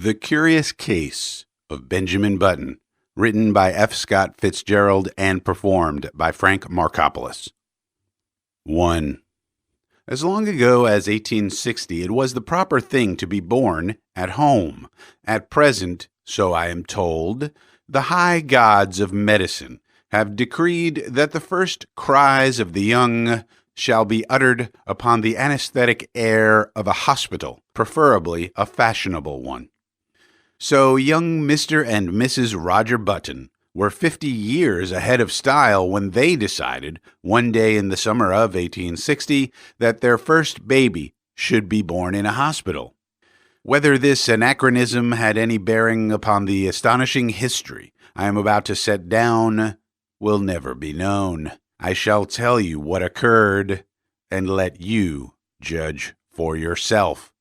The Curious Case of Benjamin Button, written by F. Scott Fitzgerald and performed by Frank Marcopolos. 1. As long ago as 1860, it was the proper thing to be born at home. At present, so I am told, the high gods of medicine have decreed that the first cries of the young shall be uttered upon the anesthetic air of a hospital, preferably a fashionable one. So young Mr. and Mrs. Roger Button were 50 years ahead of style when they decided, one day in the summer of 1860, that their first baby should be born in a hospital. Whether this anachronism had any bearing upon the astonishing history I am about to set down will never be known. I shall tell you what occurred and let you judge for yourself.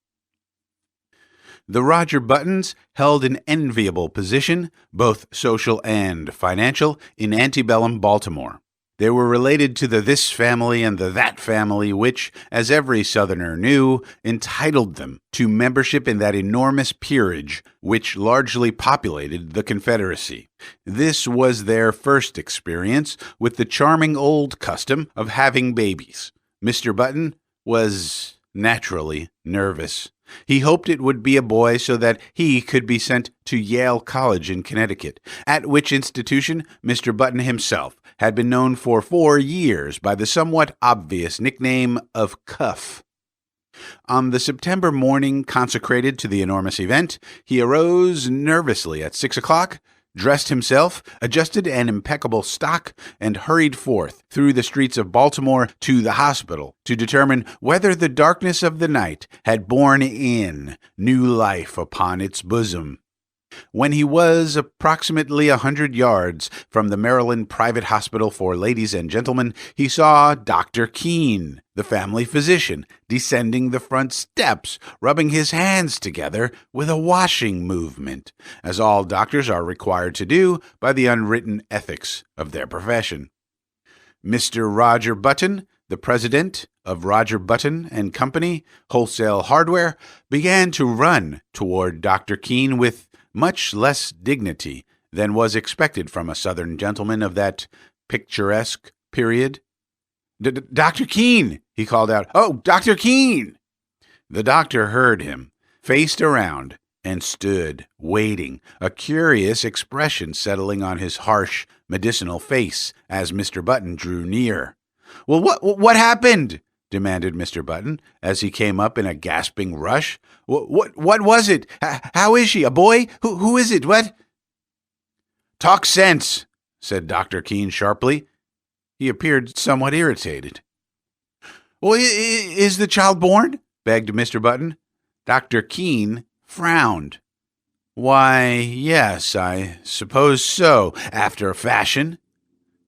The Roger Buttons held an enviable position, both social and financial, in antebellum Baltimore. They were related to the this family and the that family, which, as every Southerner knew, entitled them to membership in that enormous peerage which largely populated the Confederacy. This was their first experience with the charming old custom of having babies. Mr. Button was naturally nervous. He hoped it would be a boy so that he could be sent to Yale College in Connecticut, at which institution Mr. Button himself had been known for 4 years by the somewhat obvious nickname of Cuff. On the September morning consecrated to the enormous event, he arose nervously at 6 o'clock, dressed himself, adjusted an impeccable stock, and hurried forth through the streets of Baltimore to the hospital to determine whether the darkness of the night had borne in new life upon its bosom. When he was approximately 100 yards from the Maryland Private Hospital for Ladies and Gentlemen, he saw Dr. Keene, the family physician, descending the front steps, rubbing his hands together with a washing movement, as all doctors are required to do by the unwritten ethics of their profession. Mr. Roger Button, the president of Roger Button and Company, Wholesale Hardware, began to run toward Dr. Keene with much less dignity than was expected from a Southern gentleman of that picturesque period. "Dr. Keene," he called out. "Oh, Dr. Keene!" The doctor heard him, faced around, and stood waiting, a curious expression settling on his harsh, medicinal face as Mr. Button drew near. "Well, what happened?" demanded Mr. Button, as he came up in a gasping rush. What was it? How is she? A boy? Who is it? What?" "Talk sense," said Dr. Keene sharply. He appeared somewhat irritated. "Well, is the child born?" begged Mr. Button. Dr. Keene frowned. "Why, yes, I suppose so, after a fashion."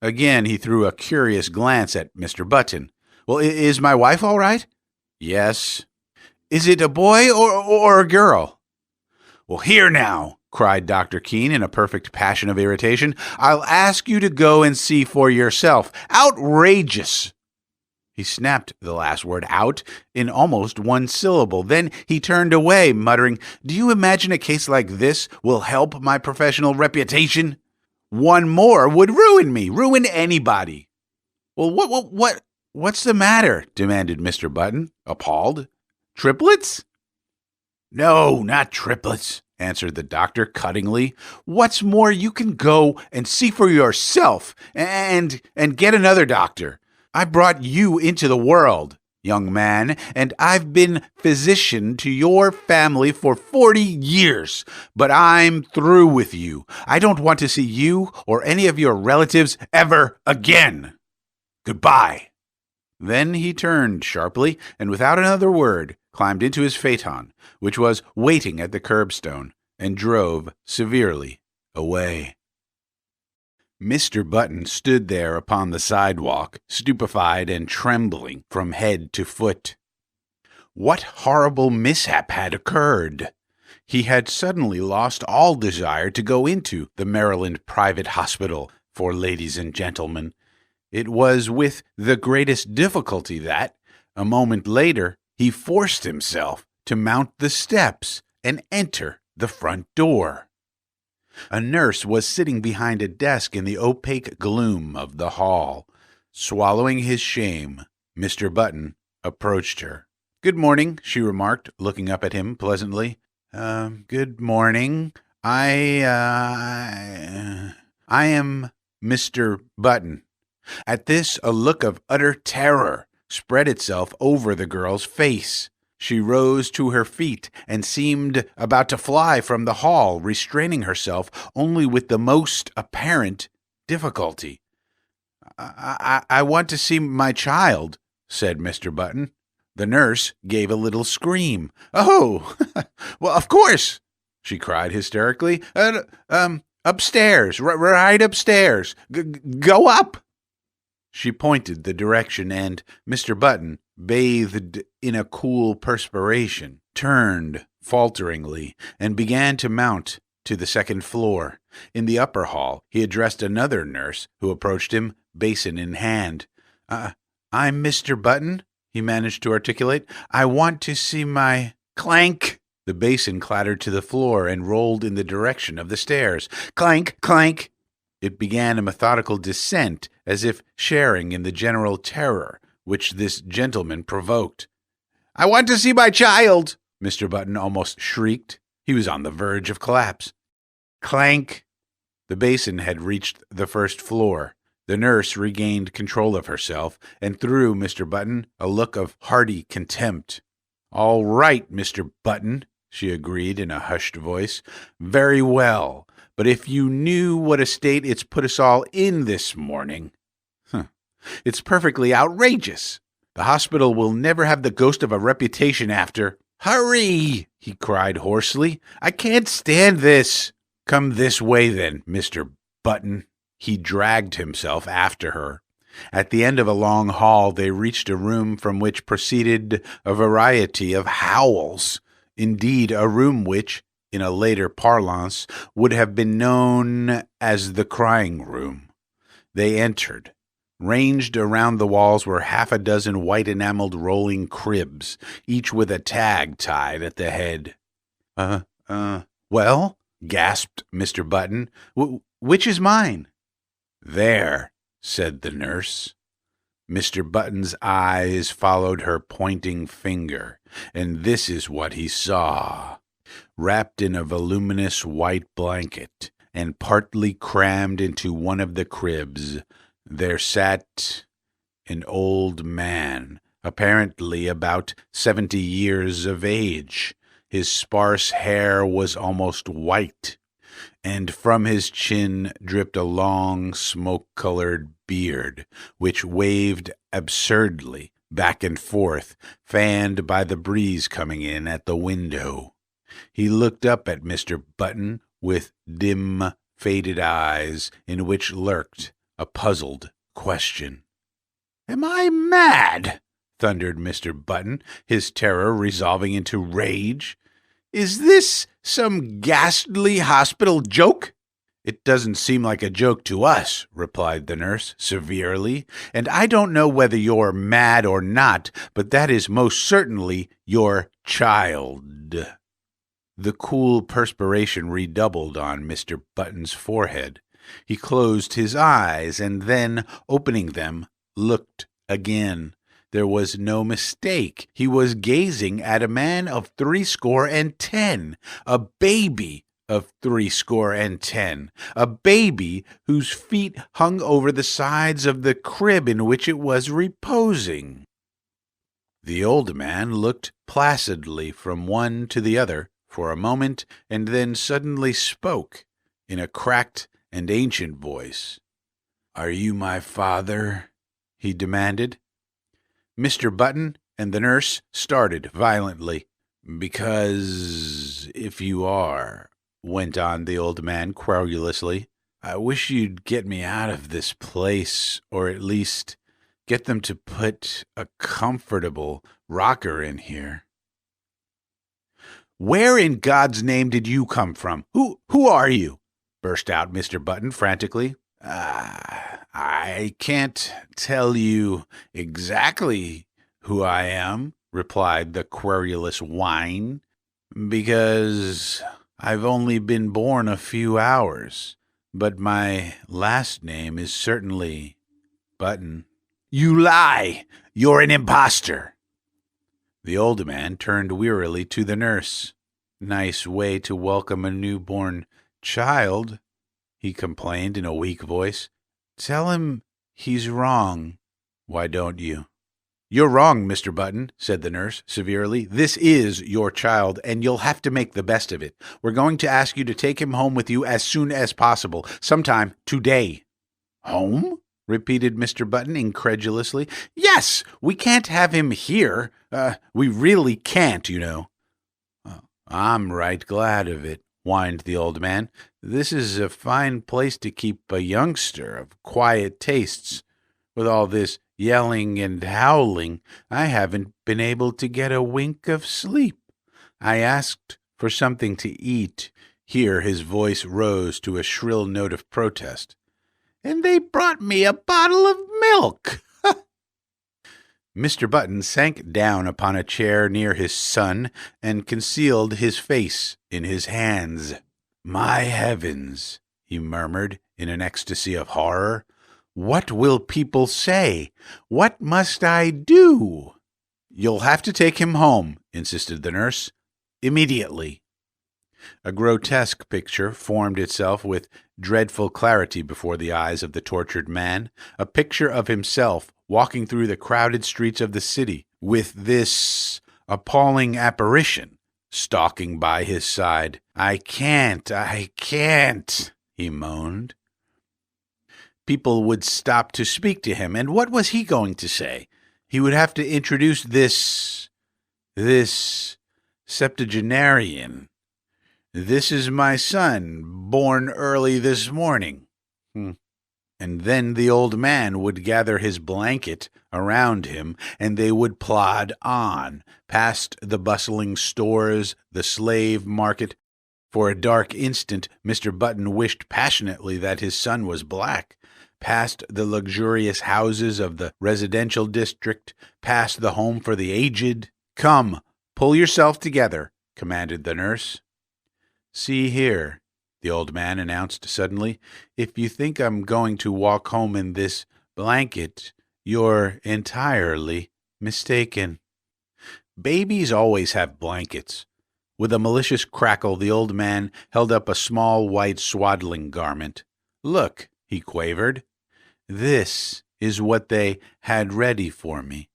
Again he threw a curious glance at Mr. Button. "Well, is my wife all right?" "Yes." "Is it a boy or a girl?" "Well, here now," cried Dr. Keene in a perfect passion of irritation. "I'll ask you to go and see for yourself. Outrageous!" He snapped the last word out in almost one syllable. Then he turned away, muttering, "Do you imagine a case like this will help my professional reputation? One more would ruin me, ruin anybody." "Well, what's the matter?" demanded Mr. Button, appalled. "Triplets?" "No, not triplets," answered the doctor cuttingly. "What's more, you can go and see for yourself and get another doctor. I brought you into the world, young man, and I've been physician to your family for 40 years. But I'm through with you. I don't want to see you or any of your relatives ever again. Goodbye." Then he turned sharply, and without another word, climbed into his phaeton, which was waiting at the curbstone, and drove severely away. Mr. Button stood there upon the sidewalk, stupefied and trembling from head to foot. What horrible mishap had occurred? He had suddenly lost all desire to go into the Maryland Private Hospital for Ladies and Gentlemen. It was with the greatest difficulty that, a moment later, he forced himself to mount the steps and enter the front door. A nurse was sitting behind a desk in the opaque gloom of the hall. Swallowing his shame, Mr. Button approached her. "Good morning," she remarked, looking up at him pleasantly. Good morning. I am Mr. Button." At this, a look of utter terror spread itself over the girl's face. She rose to her feet and seemed about to fly from the hall, restraining herself only with the most apparent difficulty. I want to see my child," said Mr. Button. The nurse gave a little scream. "Oh, well, of course," she cried hysterically. Upstairs, right upstairs. Go up." She pointed the direction, and Mr. Button, bathed in a cool perspiration, turned falteringly and began to mount to the second floor. In the upper hall, he addressed another nurse who approached him, basin in hand. I'm Mr. Button," he managed to articulate. "I want to see my—" Clank! The basin clattered to the floor and rolled in the direction of the stairs. Clank! Clank! It began a methodical descent, as if sharing in the general terror which this gentleman provoked. "I want to see my child!" Mr. Button almost shrieked. He was on the verge of collapse. Clank! The basin had reached the first floor. The nurse regained control of herself and threw Mr. Button a look of hearty contempt. "All right, Mr. Button," she agreed in a hushed voice. "Very well, but if you knew what a state it's put us all in this morning. It's perfectly outrageous. The hospital will never have the ghost of a reputation after—" "Hurry!" he cried hoarsely. "I can't stand this." "Come this way then, Mr. Button." He dragged himself after her. At the end of a long hall, they reached a room from which proceeded a variety of howls. Indeed, a room which, in a later parlance, would have been known as the crying room. They entered. Ranged around the walls were half a dozen white-enameled rolling cribs, each with a tag tied at the head. Well?" gasped Mr. Button. Which is mine?" "There," said the nurse. Mr. Button's eyes followed her pointing finger, and this is what he saw. Wrapped in a voluminous white blanket, and partly crammed into one of the cribs, there sat an old man, apparently about 70 years of age. His sparse hair was almost white, and from his chin dripped a long, smoke-colored beard, which waved absurdly back and forth, fanned by the breeze coming in at the window. He looked up at Mr. Button with dim, faded eyes in which lurked a puzzled question. "Am I mad?" thundered Mr. Button, his terror resolving into rage. "Is this some ghastly hospital joke?" "It doesn't seem like a joke to us," replied the nurse severely, "and I don't know whether you're mad or not, but that is most certainly your child." The cool perspiration redoubled on Mr. Button's forehead. He closed his eyes and then, opening them, looked again. There was no mistake. He was gazing at a man of 70, a baby of 70, a baby whose feet hung over the sides of the crib in which it was reposing. The old man looked placidly from one to the other for a moment, and then suddenly spoke in a cracked and ancient voice. "Are you my father?" he demanded. Mr. Button and the nurse started violently. "Because if you are," went on the old man querulously, "I wish you'd get me out of this place, or at least get them to put a comfortable rocker in here." "Where in God's name did you come from? Who are you?" burst out Mr. Button frantically. I can't tell you exactly who I am," replied the querulous whine, "because I've only been born a few hours, but my last name is certainly Button." "You lie! You're an impostor!" The old man turned wearily to the nurse. "Nice way to welcome a newborn child," he complained in a weak voice. "Tell him he's wrong. Why don't you?" "You're wrong, Mr. Button," said the nurse severely. "This is your child, and you'll have to make the best of it. We're going to ask you to take him home with you as soon as possible, sometime today." "Home?" repeated Mr. Button incredulously. "Yes, we can't have him here. We really can't, you know." "I'm right glad of it," whined the old man. "This is a fine place to keep a youngster of quiet tastes. With all this yelling and howling, I haven't been able to get a wink of sleep. I asked for something to eat." Here his voice rose to a shrill note of protest. "And they brought me a bottle of milk." Mr. Button sank down upon a chair near his son and concealed his face in his hands. "My heavens," he murmured in an ecstasy of horror. "What will people say? What must I do?" "You'll have to take him home," insisted the nurse. "Immediately." A grotesque picture formed itself with dreadful clarity before the eyes of the tortured man, a picture of himself walking through the crowded streets of the city, with this appalling apparition stalking by his side. I can't," he moaned. People would stop to speak to him, and what was he going to say? He would have to introduce this septuagenarian. "This is my son, born early this morning." And then the old man would gather his blanket around him, and they would plod on, past the bustling stores, the slave market. For a dark instant, Mr. Button wished passionately that his son was black. Past the luxurious houses of the residential district, past the home for the aged. "Come, pull yourself together," commanded the nurse. "See here," the old man announced suddenly, "if you think I'm going to walk home in this blanket, you're entirely mistaken. Babies always have blankets." With a malicious crackle, the old man held up a small white swaddling garment. "Look," he quavered, "this is what they had ready for me."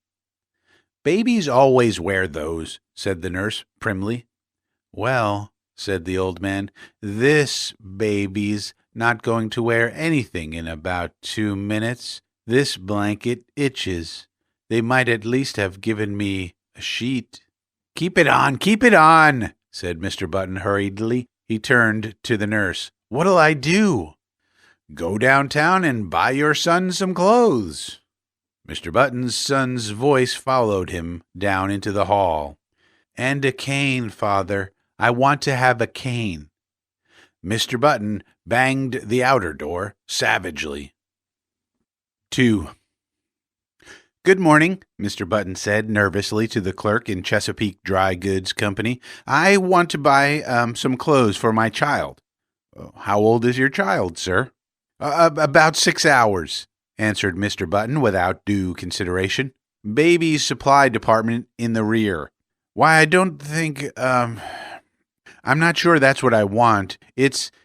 "Babies always wear those," said the nurse primly. "Well," said the old man, "this baby's not going to wear anything in about 2 minutes. This blanket itches. They might at least have given me a sheet." Keep it on, said Mr. Button hurriedly. He turned to the nurse. "What'll I do?" "Go downtown and buy your son some clothes." Mr. Button's son's voice followed him down into the hall. "And a cane, father. I want to have a cane." Mr. Button banged the outer door savagely. 2. "Good morning," Mr. Button said nervously to the clerk in Chesapeake Dry Goods Company. "I want to buy some clothes for my child." "How old is your child, sir?" About 6 hours," answered Mr. Button without due consideration. "Baby's supply department in the rear." "Why, I don't think, I'm not sure that's what I want.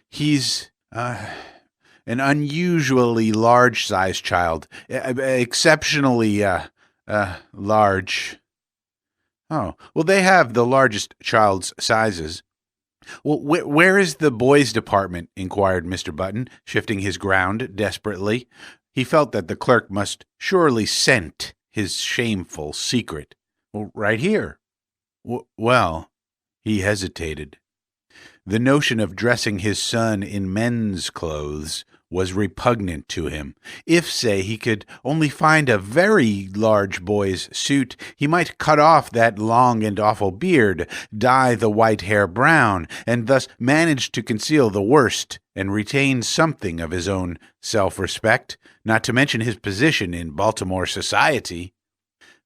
He's an unusually large-sized child, exceptionally, large." "Oh, well, they have the largest child's sizes." "Well, where is the boys' department?" inquired Mr. Button, shifting his ground desperately. He felt that the clerk must surely scent his shameful secret. "Well, right here." "Well," he hesitated. The notion of dressing his son in men's clothes was repugnant to him. If, say, he could only find a very large boy's suit, he might cut off that long and awful beard, dye the white hair brown, and thus manage to conceal the worst and retain something of his own self-respect, not to mention his position in Baltimore society.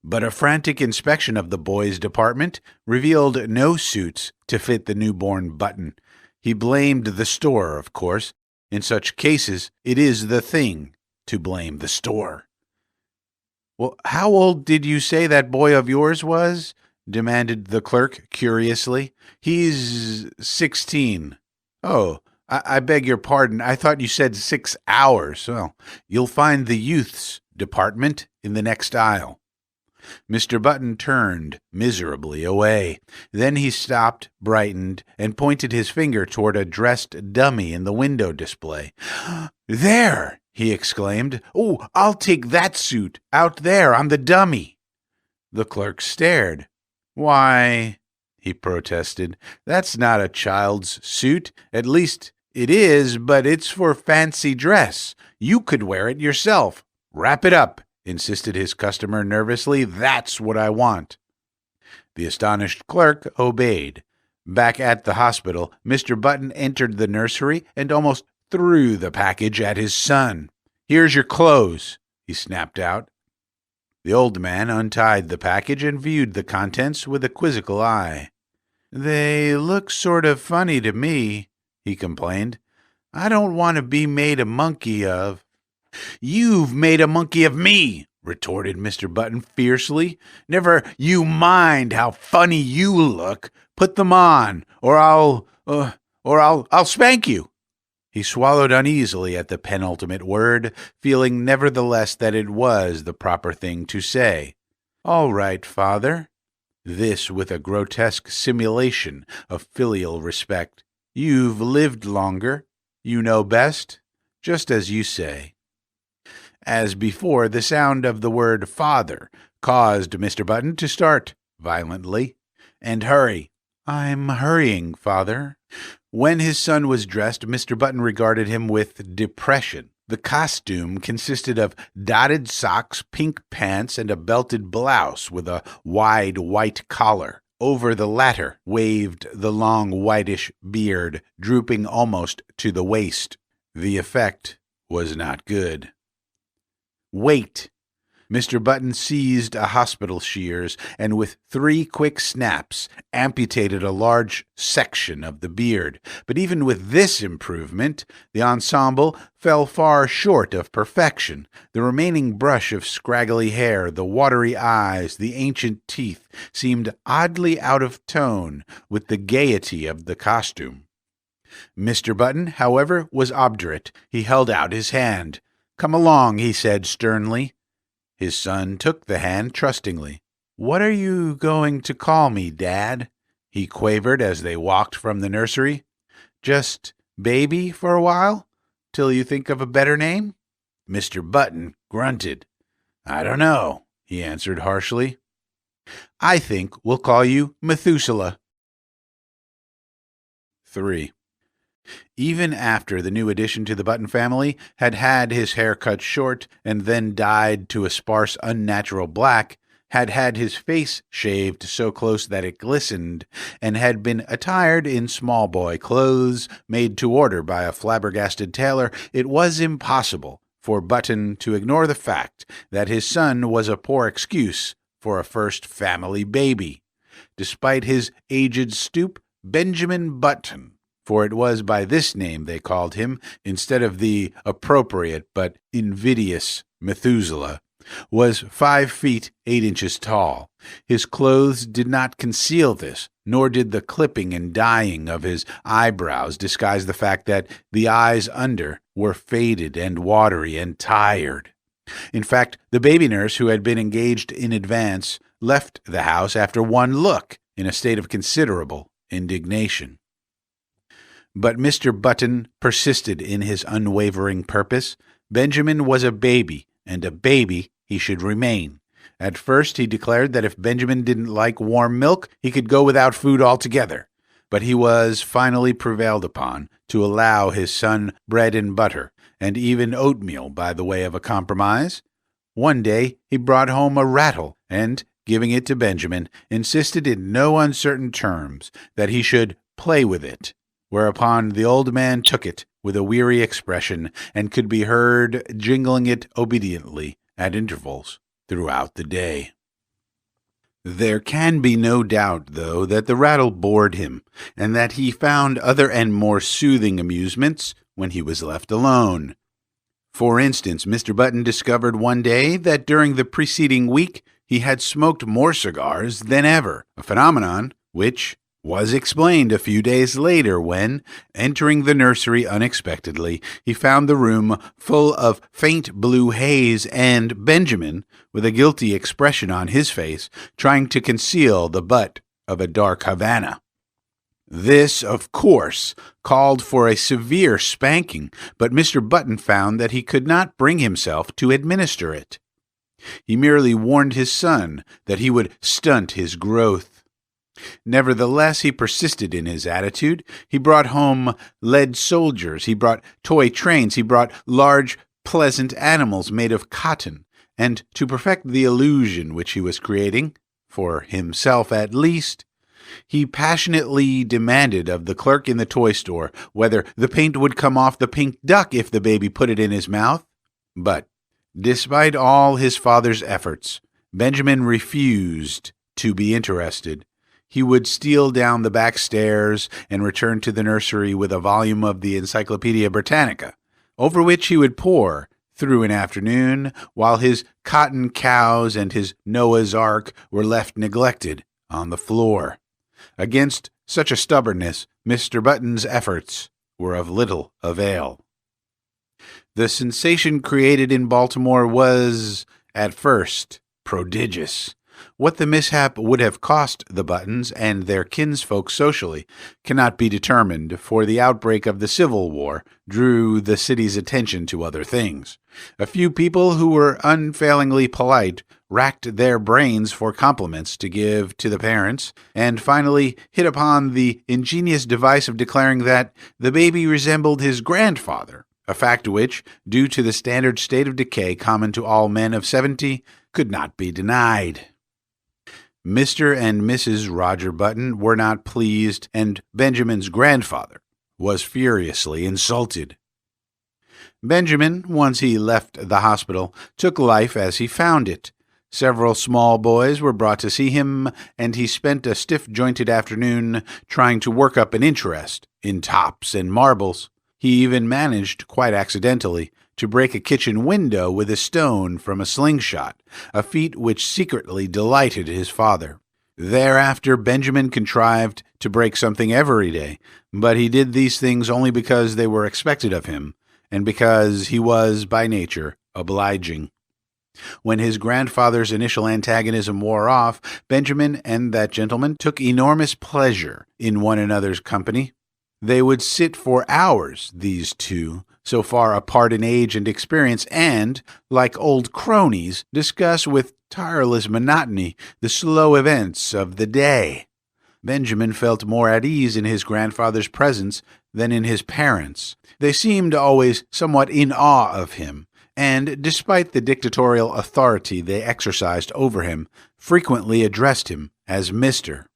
But a frantic inspection of the boys' department revealed no suits to fit the newborn Button. He blamed the store, of course. In such cases, it is the thing to blame the store. "Well, how old did you say that boy of yours was?" demanded the clerk curiously. "He's 16. "Oh, I beg your pardon. I thought you said 6 hours. Well, you'll find the youth's department in the next aisle." Mr. Button turned miserably away. Then he stopped, brightened, and pointed his finger toward a dressed dummy in the window display. "There!" he exclaimed. "Oh, I'll take that suit, out there on the dummy." The clerk stared. "Why," he protested, "that's not a child's suit. At least it is, but it's for fancy dress. You could wear it yourself." "Wrap it up," insisted his customer nervously. "That's what I want." The astonished clerk obeyed. Back at the hospital, Mr. Button entered the nursery and almost threw the package at his son. "Here's your clothes," he snapped out. The old man untied the package and viewed the contents with a quizzical eye. "They look sort of funny to me," he complained. "I don't want to be made a monkey of." "You've made a monkey of me," retorted Mr. Button fiercely. "Never you mind how funny you look. Put them on, or I'll spank you." He swallowed uneasily at the penultimate word, feeling nevertheless that it was the proper thing to say. "All right, father." This with a grotesque simulation of filial respect. "You've lived longer. You know best. Just as you say." As before, the sound of the word father caused Mr. Button to start violently and hurry. "I'm hurrying, father." When his son was dressed, Mr. Button regarded him with depression. The costume consisted of dotted socks, pink pants, and a belted blouse with a wide white collar. Over the latter waved the long whitish beard, drooping almost to the waist. The effect was not good. "Wait!" Mr. Button seized a hospital shears and with 3 quick snaps amputated a large section of the beard. But even with this improvement, the ensemble fell far short of perfection. The remaining brush of scraggly hair, the watery eyes, the ancient teeth seemed oddly out of tone with the gaiety of the costume. Mr. Button, however, was obdurate. He held out his hand. "Come along," he said sternly. His son took the hand trustingly. "What are you going to call me, Dad?" he quavered as they walked from the nursery. "Just Baby for a while, till you think of a better name?" Mr. Button grunted. "I don't know," he answered harshly. "I think we'll call you Methuselah." 3. Even after the new addition to the Button family had had his hair cut short and then dyed to a sparse, unnatural black, had had his face shaved so close that it glistened, and had been attired in small boy clothes made to order by a flabbergasted tailor, it was impossible for Button to ignore the fact that his son was a poor excuse for a first family baby. Despite his aged stoop, Benjamin Button, for it was by this name they called him, instead of the appropriate but invidious Methuselah, was 5 feet 8 inches tall. His clothes did not conceal this, nor did the clipping and dyeing of his eyebrows disguise the fact that the eyes under were faded and watery and tired. In fact, the baby nurse who had been engaged in advance left the house after one look in a state of considerable indignation. But Mr. Button persisted in his unwavering purpose. Benjamin was a baby, and a baby he should remain. At first he declared that if Benjamin didn't like warm milk, he could go without food altogether. But he was finally prevailed upon to allow his son bread and butter, and even oatmeal by the way of a compromise. One day he brought home a rattle, and, giving it to Benjamin, insisted in no uncertain terms that he should play with it. Whereupon the old man took it with a weary expression and could be heard jingling it obediently at intervals throughout the day. There can be no doubt, though, that the rattle bored him, and that he found other and more soothing amusements when he was left alone. For instance, Mr. Button discovered one day that during the preceding week he had smoked more cigars than ever, a phenomenon which was explained a few days later when, entering the nursery unexpectedly, he found the room full of faint blue haze and Benjamin, with a guilty expression on his face, trying to conceal the butt of a dark Havana. This, of course, called for a severe spanking, but Mr. Button found that he could not bring himself to administer it. He merely warned his son that he would stunt his growth. Nevertheless, he persisted in his attitude. He brought home lead soldiers, he brought toy trains, he brought large, pleasant animals made of cotton, and to perfect the illusion which he was creating, for himself at least, he passionately demanded of the clerk in the toy store whether the paint would come off the pink duck if the baby put it in his mouth. But, despite all his father's efforts, Benjamin refused to be interested. He would steal down the back stairs and return to the nursery with a volume of the Encyclopedia Britannica, over which he would pore through an afternoon, while his cotton cows and his Noah's Ark were left neglected on the floor. Against such a stubbornness, Mr. Button's efforts were of little avail. The sensation created in Baltimore was, at first, prodigious. What the mishap would have cost the Buttons and their kinsfolk socially cannot be determined, for the outbreak of the Civil War drew the city's attention to other things. A few people who were unfailingly polite racked their brains for compliments to give to the parents, and finally hit upon the ingenious device of declaring that the baby resembled his grandfather, a fact which, due to the standard state of decay common to all men of 70, could not be denied. Mr. and Mrs. Roger Button were not pleased, and Benjamin's grandfather was furiously insulted. Benjamin, once he left the hospital, took life as he found it. Several small boys were brought to see him, and he spent a stiff-jointed afternoon trying to work up an interest in tops and marbles. He even managed, quite accidentally, to break a kitchen window with a stone from a slingshot, a feat which secretly delighted his father. Thereafter, Benjamin contrived to break something every day, but he did these things only because they were expected of him, and because he was, by nature, obliging. When his grandfather's initial antagonism wore off, Benjamin and that gentleman took enormous pleasure in one another's company. They would sit for hours, these two, so far apart in age and experience, and, like old cronies, discuss with tireless monotony the slow events of the day. Benjamin felt more at ease in his grandfather's presence than in his parents'. They seemed always somewhat in awe of him, and, despite the dictatorial authority they exercised over him, frequently addressed him as Mr.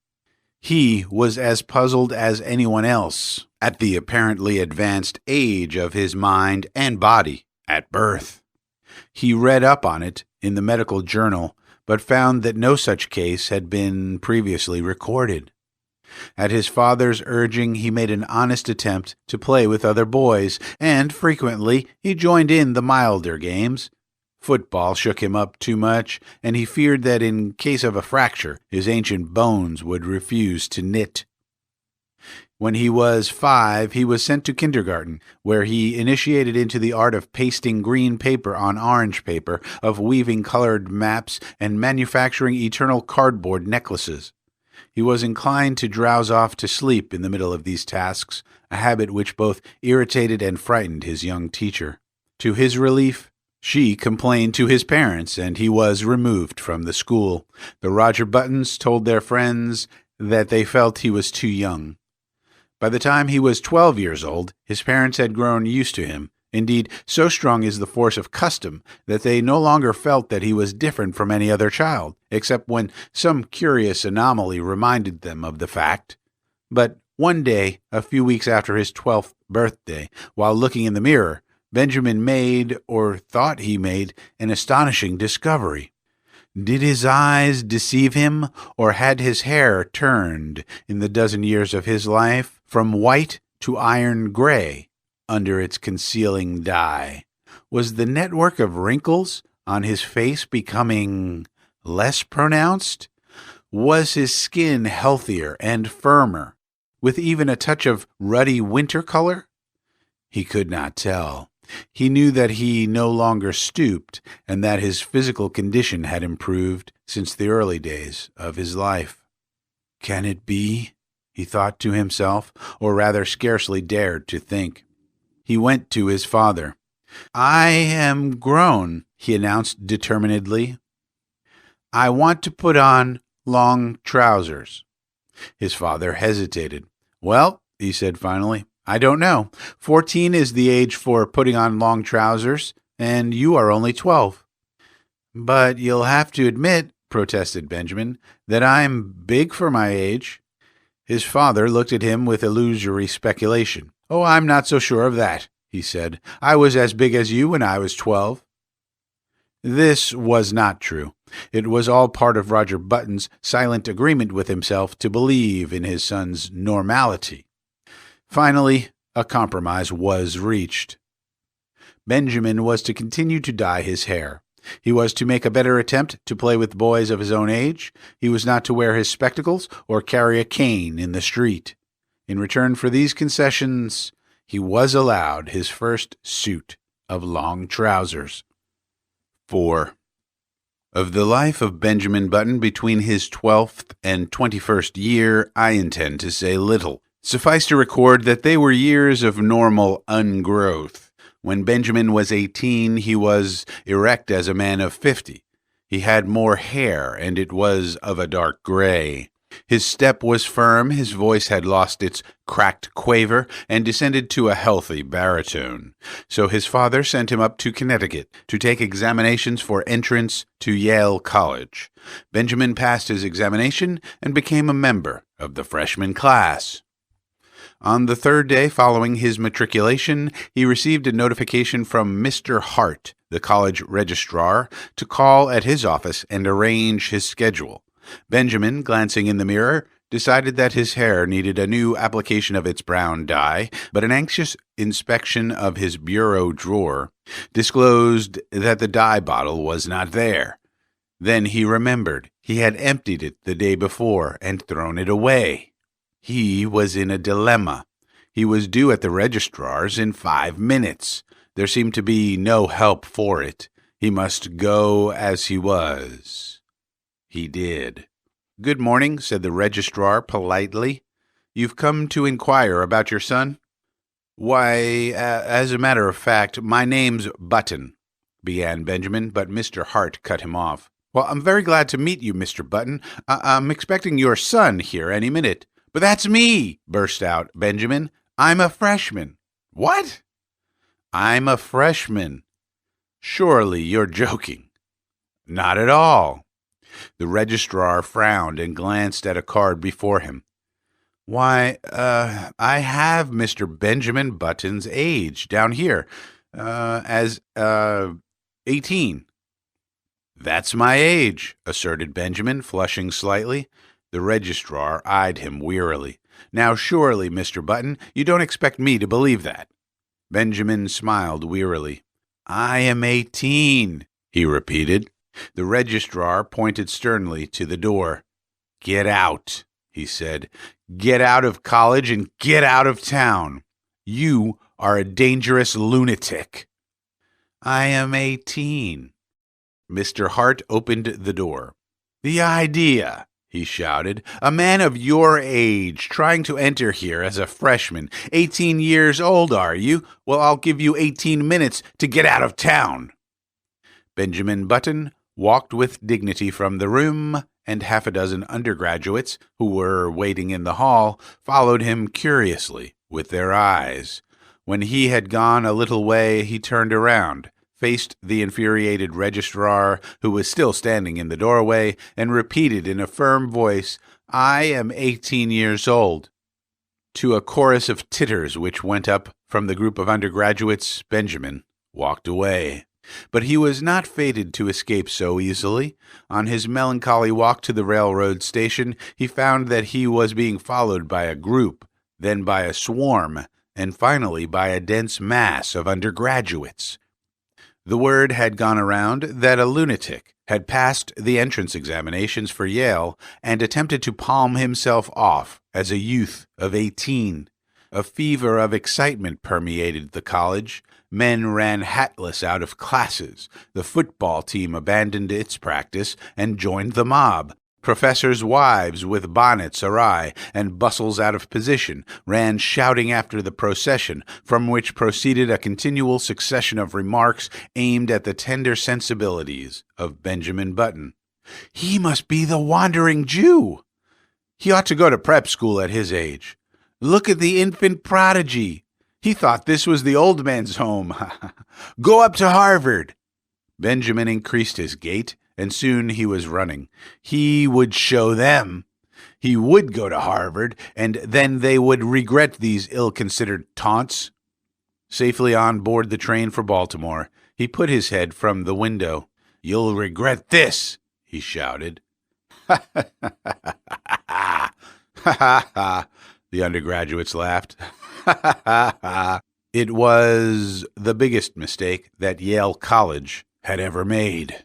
He was as puzzled as anyone else at the apparently advanced age of his mind and body at birth. He read up on it in the medical journal, but found that no such case had been previously recorded. At his father's urging, he made an honest attempt to play with other boys, and frequently he joined in the milder games. Football shook him up too much, and he feared that in case of a fracture, his ancient bones would refuse to knit. When he was 5, he was sent to kindergarten, where he initiated into the art of pasting green paper on orange paper, of weaving colored maps, and manufacturing eternal cardboard necklaces. He was inclined to drowse off to sleep in the middle of these tasks, a habit which both irritated and frightened his young teacher. To his relief, she complained to his parents, and he was removed from the school. The Roger Buttons told their friends that they felt he was too young. By the time he was 12 years old, his parents had grown used to him. Indeed, so strong is the force of custom that they no longer felt that he was different from any other child, except when some curious anomaly reminded them of the fact. But one day, a few weeks after his 12th birthday, while looking in the mirror, Benjamin made, or thought he made, an astonishing discovery. Did his eyes deceive him, or had his hair turned in the dozen years of his life from white to iron gray under its concealing dye? Was the network of wrinkles on his face becoming less pronounced? Was his skin healthier and firmer, with even a touch of ruddy winter color? He could not tell. He knew that he no longer stooped, and that his physical condition had improved since the early days of his life. Can it be? He thought to himself, or rather scarcely dared to think. He went to his father. "I am grown," he announced determinedly. "I want to put on long trousers." His father hesitated. "Well," he said finally, "I don't know. 14 is the age for putting on long trousers, and you are only 12. "But you'll have to admit," protested Benjamin, "that I'm big for my age." His father looked at him with illusory speculation. "Oh, I'm not so sure of that," he said. "I was as big as you when I was 12. This was not true. It was all part of Roger Button's silent agreement with himself to believe in his son's normality. Finally, a compromise was reached. Benjamin was to continue to dye his hair. He was to make a better attempt to play with boys of his own age. He was not to wear his spectacles or carry a cane in the street. In return for these concessions, he was allowed his first suit of long trousers. 4. Of the life of Benjamin Button between his 12th and 21st year, I intend to say little. Suffice to record that they were years of normal ungrowth. When Benjamin was 18, he was erect as a man of 50. He had more hair, and it was of a dark gray. His step was firm, his voice had lost its cracked quaver, and descended to a healthy baritone. So his father sent him up to Connecticut to take examinations for entrance to Yale College. Benjamin passed his examination and became a member of the freshman class. On the third day following his matriculation, he received a notification from Mr. Hart, the college registrar, to call at his office and arrange his schedule. Benjamin, glancing in the mirror, decided that his hair needed a new application of its brown dye, but an anxious inspection of his bureau drawer disclosed that the dye bottle was not there. Then he remembered he had emptied it the day before and thrown it away. He was in a dilemma. He was due at the registrar's in 5 minutes. There seemed to be no help for it. He must go as he was. He did. "Good morning," said the registrar politely. "You've come to inquire about your son?" "Why, as a matter of fact, my name's Button," began Benjamin, but Mr. Hart cut him off. "Well, I'm very glad to meet you, Mr. Button. I'm expecting your son here any minute." "But that's me," burst out Benjamin. "I'm a freshman." "What?" "I'm a freshman." "Surely you're joking." "Not at all." The registrar frowned and glanced at a card before him. "Why, I have Mr. Benjamin Button's age down here, as 18. "That's my age," asserted Benjamin, flushing slightly. The registrar eyed him wearily. "Now, surely, Mr. Button, you don't expect me to believe that." Benjamin smiled wearily. "I am 18, he repeated. The registrar pointed sternly to the door. "Get out," he said. "Get out of college and get out of town. You are a dangerous lunatic." "I am 18. Mr. Hart opened the door. "The idea!" he shouted. "A man of your age trying to enter here as a freshman. 18 years old, are you? Well, I'll give you 18 minutes to get out of town." Benjamin Button walked with dignity from the room, and half a dozen undergraduates, who were waiting in the hall, followed him curiously with their eyes. When he had gone a little way, he turned around, faced the infuriated registrar, who was still standing in the doorway, and repeated in a firm voice, "I am 18 years old." To a chorus of titters which went up from the group of undergraduates, Benjamin walked away. But he was not fated to escape so easily. On his melancholy walk to the railroad station, he found that he was being followed by a group, then by a swarm, and finally by a dense mass of undergraduates. The word had gone around that a lunatic had passed the entrance examinations for Yale and attempted to palm himself off as a youth of 18. A fever of excitement permeated the college. Men ran hatless out of classes. The football team abandoned its practice and joined the mob. Professors' wives, with bonnets awry and bustles out of position, ran shouting after the procession, from which proceeded a continual succession of remarks aimed at the tender sensibilities of Benjamin Button. "He must be the wandering Jew. He ought to go to prep school at his age. Look at the infant prodigy. He thought this was the old man's home. Go up to Harvard." Benjamin increased his gait, and soon he was running. He would show them. He would go to Harvard, and then they would regret these ill-considered taunts. Safely on board the train for Baltimore, he put his head from the window. "You'll regret this," he shouted. "Ha ha ha ha ha ha ha." The undergraduates laughed. "Ha ha ha ha." It was the biggest mistake that Yale College had ever made.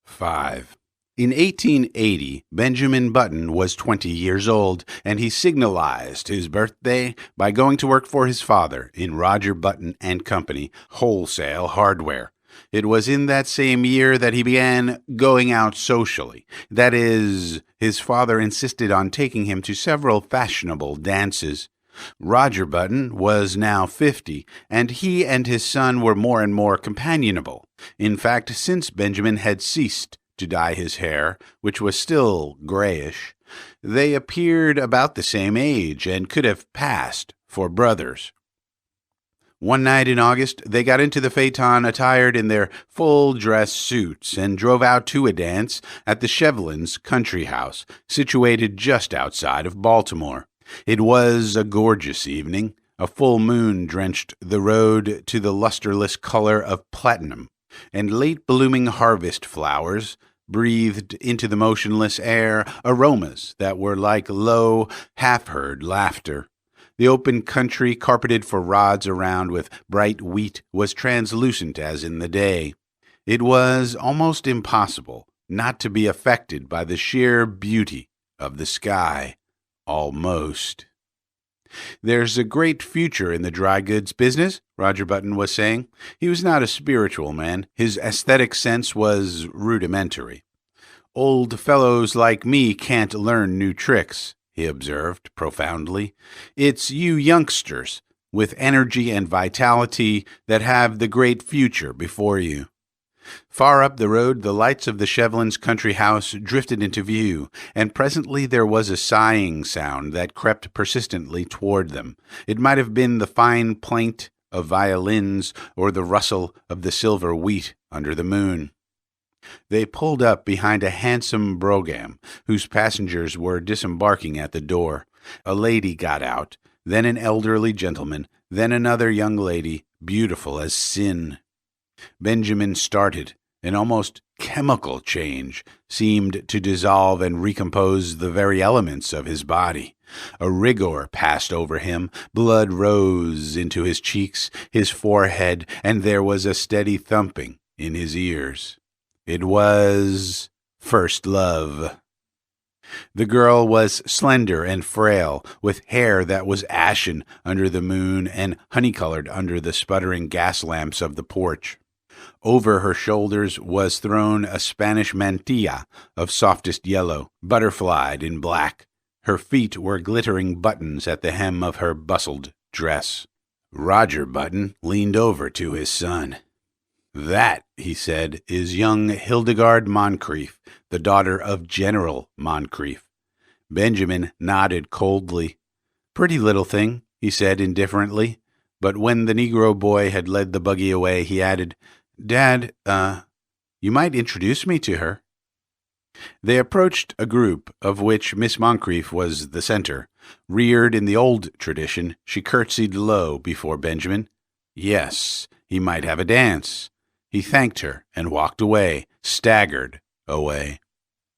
5. In 1880, Benjamin Button was 20 years old, and he signalized his birthday by going to work for his father in Roger Button and Company, wholesale hardware. It was in that same year that he began going out socially. That is, his father insisted on taking him to several fashionable dances. Roger Button was now 50, and he and his son were more and more companionable. In fact, since Benjamin had ceased to dye his hair, which was still grayish, they appeared about the same age and could have passed for brothers. One night in August, they got into the phaeton attired in their full-dress suits and drove out to a dance at the Shevlins' country house, situated just outside of Baltimore. It was a gorgeous evening. A full moon drenched the road to the lusterless color of platinum, and late-blooming harvest flowers breathed into the motionless air aromas that were like low, half-heard laughter. The open country, carpeted for rods around with bright wheat, was translucent as in the day. It was almost impossible not to be affected by the sheer beauty of the sky. Almost. "There's a great future in the dry goods business," Roger Button was saying. He was not a spiritual man. His aesthetic sense was rudimentary. "Old fellows like me can't learn new tricks," he observed profoundly. "It's you youngsters, with energy and vitality, that have the great future before you." Far up the road, the lights of the Shevlins' country house drifted into view, and presently there was a sighing sound that crept persistently toward them. It might have been the fine plaint of violins or the rustle of the silver wheat under the moon. They pulled up behind a handsome brougham, whose passengers were disembarking at the door. A lady got out, then an elderly gentleman, then another young lady, beautiful as sin. Benjamin started. An almost chemical change seemed to dissolve and recompose the very elements of his body. A rigor passed over him. Blood rose into his cheeks, his forehead, and there was a steady thumping in his ears. It was first love. The girl was slender and frail, with hair that was ashen under the moon and honey-colored under the sputtering gas lamps of the porch. Over her shoulders was thrown a Spanish mantilla of softest yellow, butterflied in black. Her feet were glittering buttons at the hem of her bustled dress. Roger Button leaned over to his son. "That," he said, "is young Hildegard Moncrief, the daughter of General Moncrief." Benjamin nodded coldly. "Pretty little thing," he said indifferently. But when the Negro boy had led the buggy away, he added, "Dad, you might introduce me to her." They approached a group of which Miss Moncrief was the center. Reared in the old tradition, she curtsied low before Benjamin. Yes, he might have a dance. He thanked her and walked away, staggered away.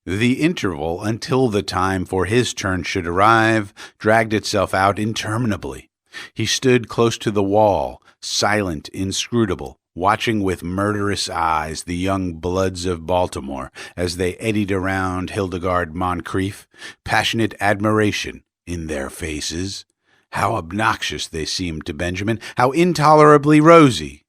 The interval until the time for his turn should arrive dragged itself out interminably. He stood close to the wall, silent, inscrutable, watching with murderous eyes the young bloods of Baltimore as they eddied around Hildegard Moncrief, passionate admiration in their faces. How obnoxious they seemed to Benjamin, how intolerably rosy.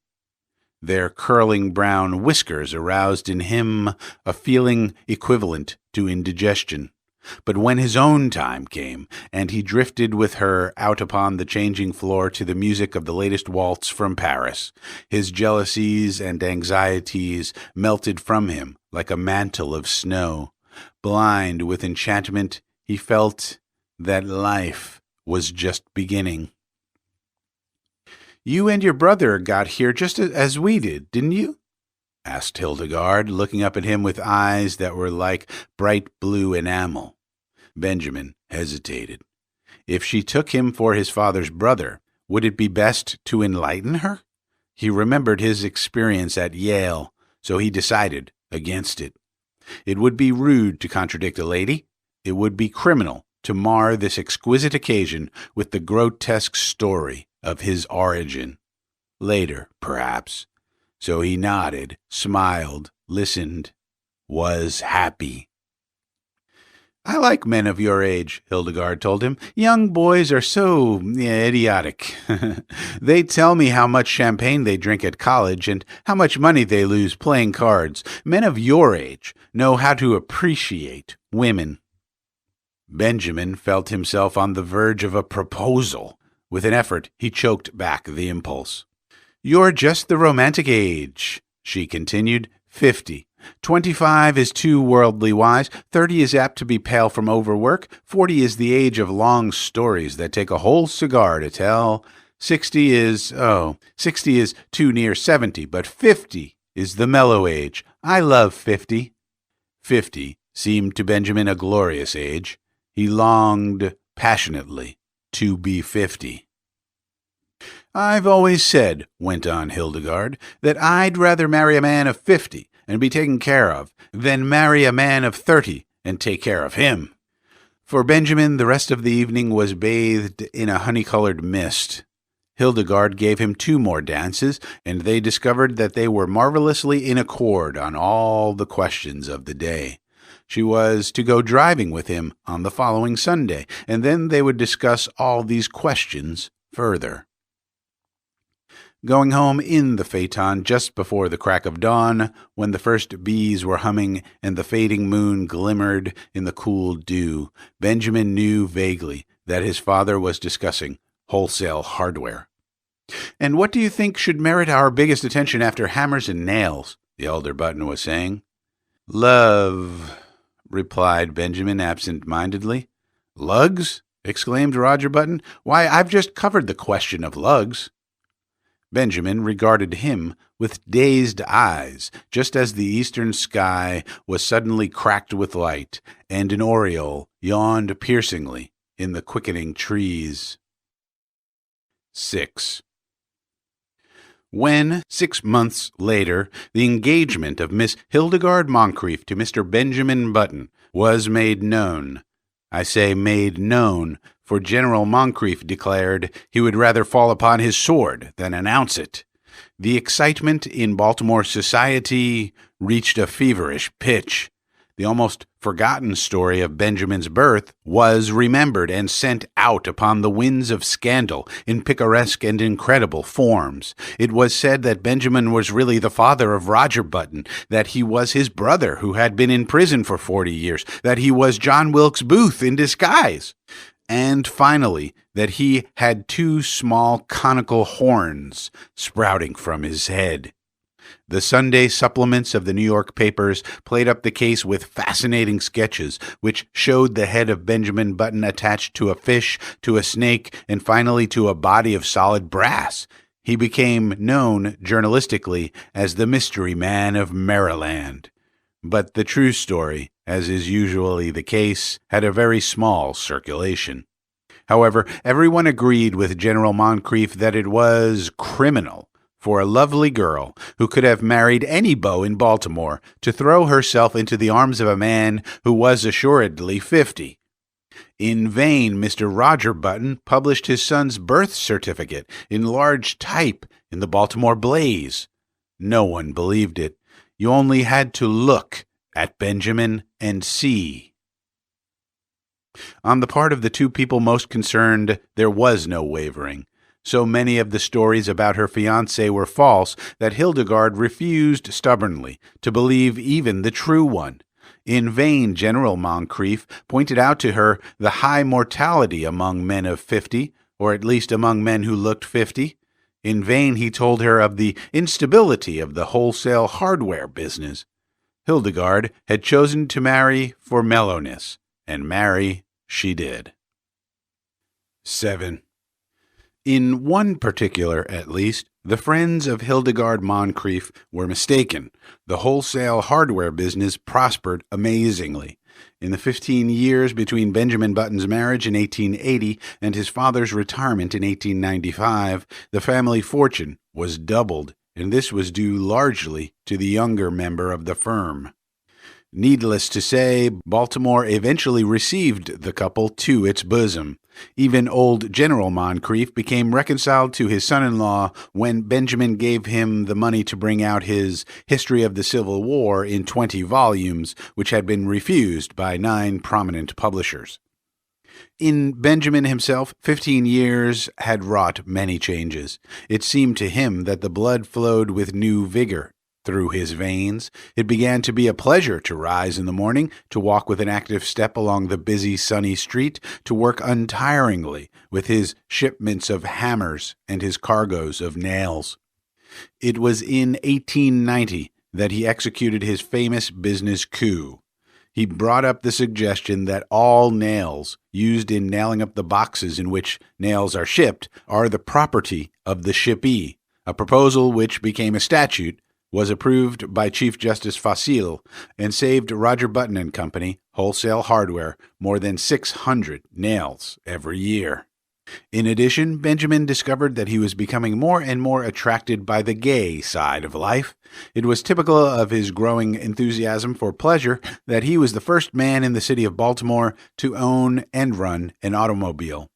Their curling brown whiskers aroused in him a feeling equivalent to indigestion. But when his own time came, and he drifted with her out upon the changing floor to the music of the latest waltz from Paris, his jealousies and anxieties melted from him like a mantle of snow. Blind with enchantment, he felt that life was just beginning. "You and your brother got here just as we did, didn't you?" asked Hildegard, looking up at him with eyes that were like bright blue enamel. Benjamin hesitated. If she took him for his father's brother, would it be best to enlighten her? He remembered his experience at Yale, so he decided against it. It would be rude to contradict a lady. It would be criminal to mar this exquisite occasion with the grotesque story of his origin. Later, perhaps. So he nodded, smiled, listened, was happy. "I like men of your age," Hildegard told him. "Young boys are so idiotic. They tell me how much champagne they drink at college and how much money they lose playing cards. Men of your age know how to appreciate women." Benjamin felt himself on the verge of a proposal. With an effort, he choked back the impulse. "You're just the romantic age," she continued. 50. 25 is too worldly wise. 30 is apt to be pale from overwork. 40 is the age of long stories that take a whole cigar to tell. 60 is too near 70, but 50 is the mellow age. I love 50. 50 seemed to Benjamin a glorious age. He longed passionately to be 50. "I've always said," went on Hildegard, "that I'd rather marry a man of 50 and be taken care of than marry a man of 30 and take care of him." For Benjamin, the rest of the evening was bathed in a honey-colored mist. Hildegard gave him 2 more dances, and they discovered that they were marvelously in accord on all the questions of the day. She was to go driving with him on the following Sunday, and then they would discuss all these questions further. Going home in the phaeton just before the crack of dawn, when the first bees were humming and the fading moon glimmered in the cool dew, Benjamin knew vaguely that his father was discussing wholesale hardware. "And what do you think should merit our biggest attention after hammers and nails?" the elder Button was saying. "Love," replied Benjamin absent-mindedly. "Lugs?" exclaimed Roger Button. "Why, I've just covered the question of lugs." Benjamin regarded him with dazed eyes, just as the eastern sky was suddenly cracked with light, and an oriole yawned piercingly in the quickening trees. 6. When, 6 months later, the engagement of Miss Hildegard Moncrief to Mr. Benjamin Button was made known, I say made known, for General Moncrief declared he would rather fall upon his sword than announce it, the excitement in Baltimore society reached a feverish pitch. The almost forgotten story of Benjamin's birth was remembered and sent out upon the winds of scandal in picaresque and incredible forms. It was said that Benjamin was really the father of Roger Button, that he was his brother who had been in prison for 40 years, that he was John Wilkes Booth in disguise, and finally that he had 2 small conical horns sprouting from his head. The Sunday supplements of the New York papers played up the case with fascinating sketches, which showed the head of Benjamin Button attached to a fish, to a snake, and finally to a body of solid brass. He became known journalistically as the Mystery Man of Maryland. But the true story, as is usually the case, had a very small circulation. However, everyone agreed with General Moncrief that it was criminal for a lovely girl who could have married any beau in Baltimore to throw herself into the arms of a man who was assuredly 50. In vain, Mr. Roger Button published his son's birth certificate in large type in the Baltimore Blaze. No one believed it. You only had to look at Benjamin and see. On the part of the two people most concerned, there was no wavering. So many of the stories about her fiancé were false that Hildegard refused stubbornly to believe even the true one. In vain, General Moncrief pointed out to her the high mortality among men of 50, or at least among men who looked 50. In vain he told her of the instability of the wholesale hardware business. Hildegard had chosen to marry for mellowness, and marry she did. 7. In one particular, at least, the friends of Hildegard Moncrief were mistaken. The wholesale hardware business prospered amazingly. In the 15 years between Benjamin Button's marriage in 1880 and his father's retirement in 1895, the family fortune was doubled, and this was due largely to the younger member of the firm. Needless to say, Baltimore eventually received the couple to its bosom. Even old General Moncrief became reconciled to his son-in-law when Benjamin gave him the money to bring out his History of the Civil War in 20 volumes, which had been refused by 9 prominent publishers. In Benjamin himself, 15 years had wrought many changes. It seemed to him that the blood flowed with new vigor through his veins. It began to be a pleasure to rise in the morning, to walk with an active step along the busy, sunny street, to work untiringly with his shipments of hammers and his cargoes of nails. It was in 1890 that he executed his famous business coup. He brought up the suggestion that all nails used in nailing up the boxes in which nails are shipped are the property of the shippee, a proposal which became a statute, was approved by Chief Justice Facile, and saved Roger Button and Company, wholesale hardware, more than 600 nails every year. In addition, Benjamin discovered that he was becoming more and more attracted by the gay side of life. It was typical of his growing enthusiasm for pleasure that he was the first man in the city of Baltimore to own and run an automobile.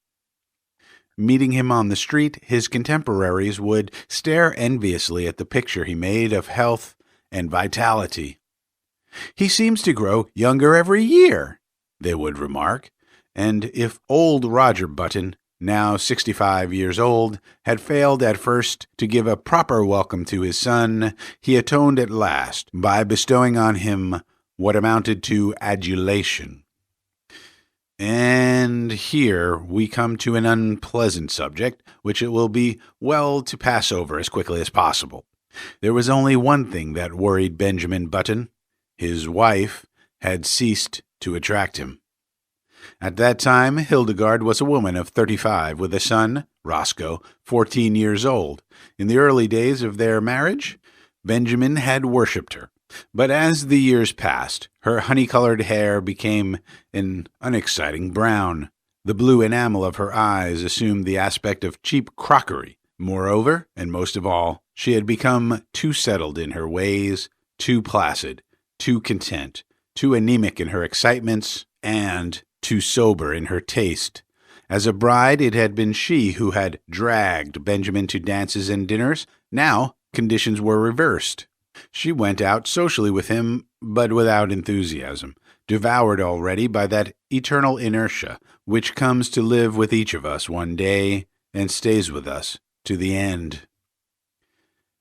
Meeting him on the street, his contemporaries would stare enviously at the picture he made of health and vitality. "He seems to grow younger every year," they would remark, and if old Roger Button, now 65 years old, had failed at first to give a proper welcome to his son, he atoned at last by bestowing on him what amounted to adulation. And here we come to an unpleasant subject, which it will be well to pass over as quickly as possible. There was only one thing that worried Benjamin Button. His wife had ceased to attract him. At that time, Hildegard was a woman of 35 with a son, Roscoe, 14 years old. In the early days of their marriage, Benjamin had worshipped her. But as the years passed, her honey-colored hair became an unexciting brown. The blue enamel of her eyes assumed the aspect of cheap crockery. Moreover, and most of all, she had become too settled in her ways, too placid, too content, too anemic in her excitements, and too sober in her taste. As a bride, it had been she who had dragged Benjamin to dances and dinners. Now, conditions were reversed. She went out socially with him, but without enthusiasm, devoured already by that eternal inertia which comes to live with each of us one day and stays with us to the end.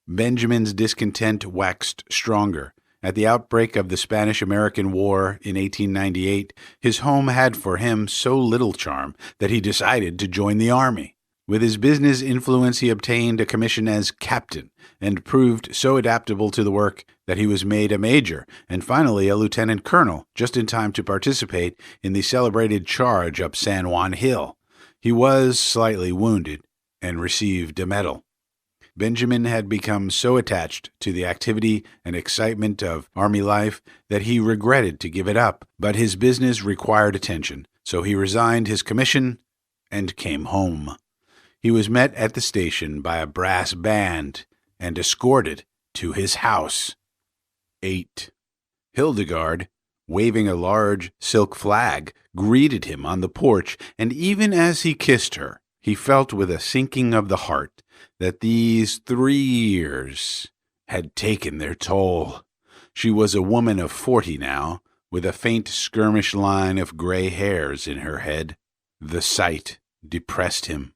Benjamin's discontent waxed stronger. At the outbreak of the Spanish-American War in 1898, his home had for him so little charm that he decided to join the army. With his business influence, he obtained a commission as captain and proved so adaptable to the work that he was made a major and finally a lieutenant colonel, just in time to participate in the celebrated charge up San Juan Hill. He was slightly wounded and received a medal. Benjamin had become so attached to the activity and excitement of army life that he regretted to give it up, but his business required attention, so he resigned his commission and came home. He was met at the station by a brass band, and escorted to his house. 8. Hildegard, waving a large silk flag, greeted him on the porch, and even as he kissed her, he felt with a sinking of the heart that these 3 years had taken their toll. She was a woman of 40 now, with a faint skirmish line of gray hairs in her head. The sight depressed him.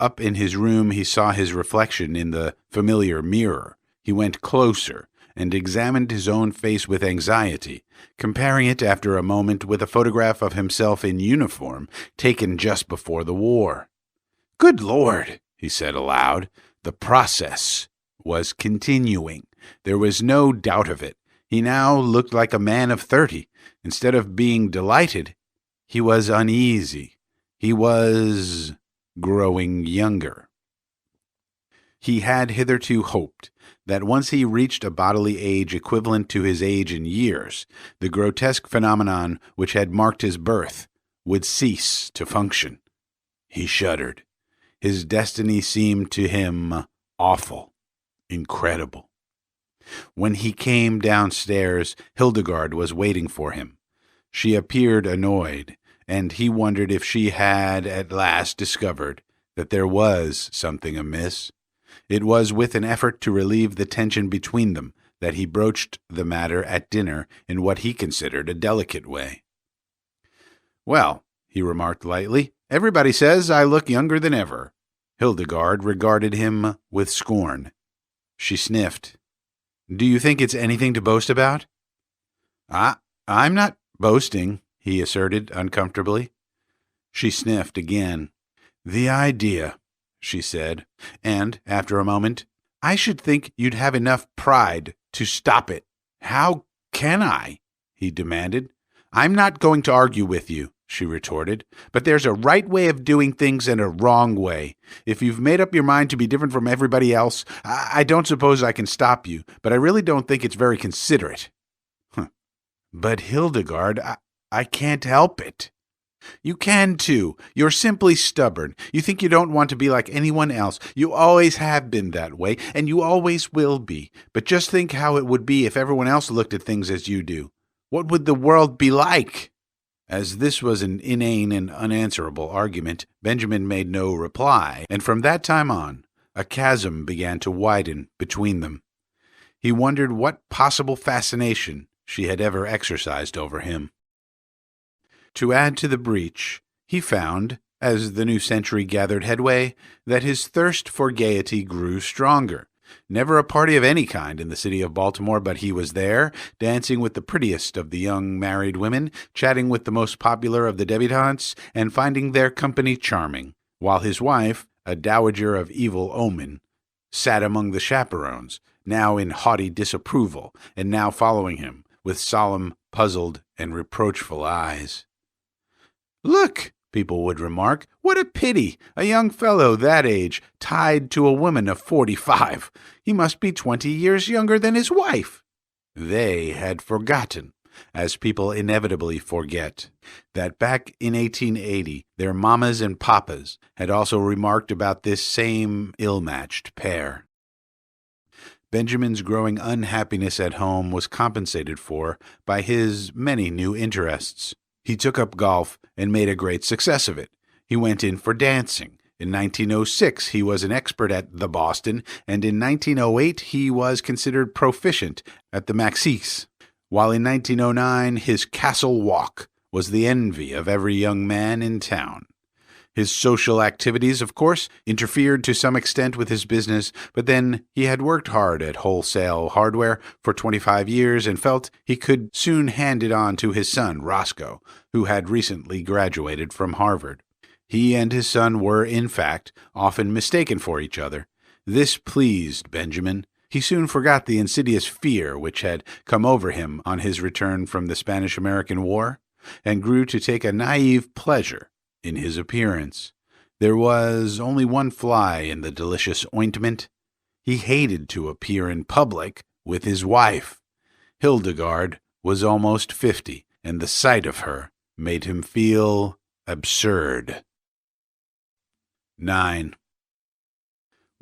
Up in his room he saw his reflection in the familiar mirror. He went closer and examined his own face with anxiety, comparing it after a moment with a photograph of himself in uniform taken just before the war. "Good Lord," he said aloud. The process was continuing. There was no doubt of it. He now looked like a man of 30. Instead of being delighted, he was uneasy. He was growing younger. He had hitherto hoped that once he reached a bodily age equivalent to his age in years, the grotesque phenomenon which had marked his birth would cease to function. He shuddered. His destiny seemed to him awful, incredible. When he came downstairs, Hildegard was waiting for him. She appeared annoyed, and he wondered if she had at last discovered that there was something amiss. It was with an effort to relieve the tension between them that he broached the matter at dinner in what he considered a delicate way. "Well," he remarked lightly, "everybody says I look younger than ever." Hildegard regarded him with scorn. She sniffed. "Do you think it's anything to boast about?" I'm not boasting," he asserted uncomfortably. She sniffed again. "The idea," she said, and, after a moment, "I should think you'd have enough pride to stop it." "How can I?" he demanded. "I'm not going to argue with you," she retorted, "but there's a right way of doing things and a wrong way. If you've made up your mind to be different from everybody else, I don't suppose I can stop you, but I really don't think it's very considerate." "But Hildegard, I can't help it." "You can too. You're simply stubborn. You think you don't want to be like anyone else. You always have been that way, and you always will be. But just think how it would be if everyone else looked at things as you do. What would the world be like?" As this was an inane and unanswerable argument, Benjamin made no reply, and from that time on, a chasm began to widen between them. He wondered what possible fascination she had ever exercised over him. To add to the breach, he found, as the new century gathered headway, that his thirst for gaiety grew stronger. Never a party of any kind in the city of Baltimore, but he was there, dancing with the prettiest of the young married women, chatting with the most popular of the debutantes, and finding their company charming, while his wife, a dowager of evil omen, sat among the chaperones, now in haughty disapproval, and now following him with solemn, puzzled, and reproachful eyes. "Look," people would remark, "what a pity, a young fellow that age, tied to a woman of 45. He must be 20 years younger than his wife." They had forgotten, as people inevitably forget, that back in 1880 their mammas and papas had also remarked about this same ill-matched pair. Benjamin's growing unhappiness at home was compensated for by his many new interests. He took up golf and made a great success of it. He went in for dancing. In 1906, he was an expert at the Boston, and in 1908, he was considered proficient at the Maxis, while in 1909, his Castle Walk was the envy of every young man in town. His social activities, of course, interfered to some extent with his business, but then he had worked hard at wholesale hardware for 25 years and felt he could soon hand it on to his son, Roscoe, who had recently graduated from Harvard. He and his son were, in fact, often mistaken for each other. This pleased Benjamin. He soon forgot the insidious fear which had come over him on his return from the Spanish-American War, and grew to take a naive pleasure in his appearance. There was only one fly in the delicious ointment. He hated to appear in public with his wife. Hildegard was almost 50, and the sight of her made him feel absurd. 9.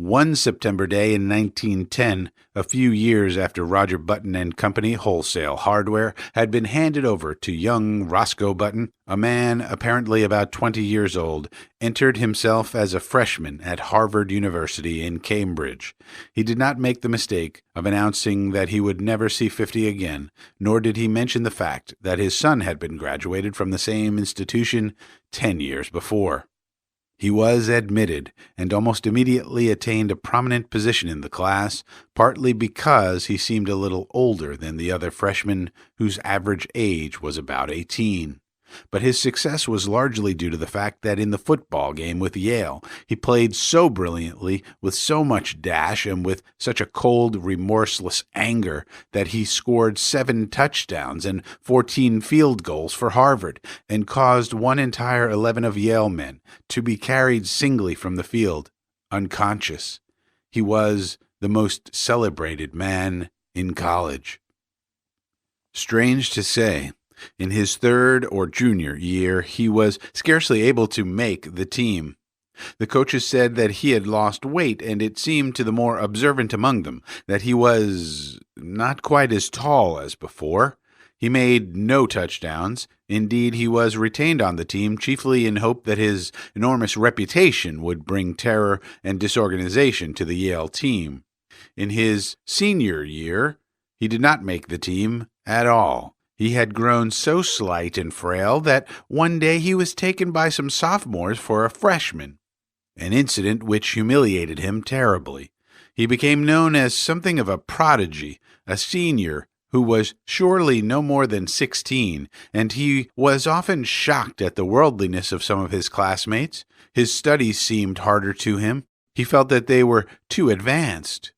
One September day in 1910, a few years after Roger Button and Company Wholesale Hardware had been handed over to young Roscoe Button, a man apparently about 20 years old, entered himself as a freshman at Harvard University in Cambridge. He did not make the mistake of announcing that he would never see 50 again, nor did he mention the fact that his son had been graduated from the same institution 10 years before. He was admitted and almost immediately attained a prominent position in the class, partly because he seemed a little older than the other freshmen, whose average age was about 18. But his success was largely due to the fact that in the football game with Yale, he played so brilliantly, with so much dash, and with such a cold, remorseless anger that he scored 7 touchdowns and 14 field goals for Harvard, and caused one entire 11 of Yale men to be carried singly from the field, unconscious. He was the most celebrated man in college. Strange to say, in his third or junior year, he was scarcely able to make the team. The coaches said that he had lost weight, and it seemed to the more observant among them that he was not quite as tall as before. He made no touchdowns. Indeed, he was retained on the team chiefly in hope that his enormous reputation would bring terror and disorganization to the Yale team. In his senior year, he did not make the team at all. He had grown so slight and frail that one day he was taken by some sophomores for a freshman, an incident which humiliated him terribly. He became known as something of a prodigy, a senior who was surely no more than 16, and he was often shocked at the worldliness of some of his classmates. His studies seemed harder to him. He felt that they were too advanced.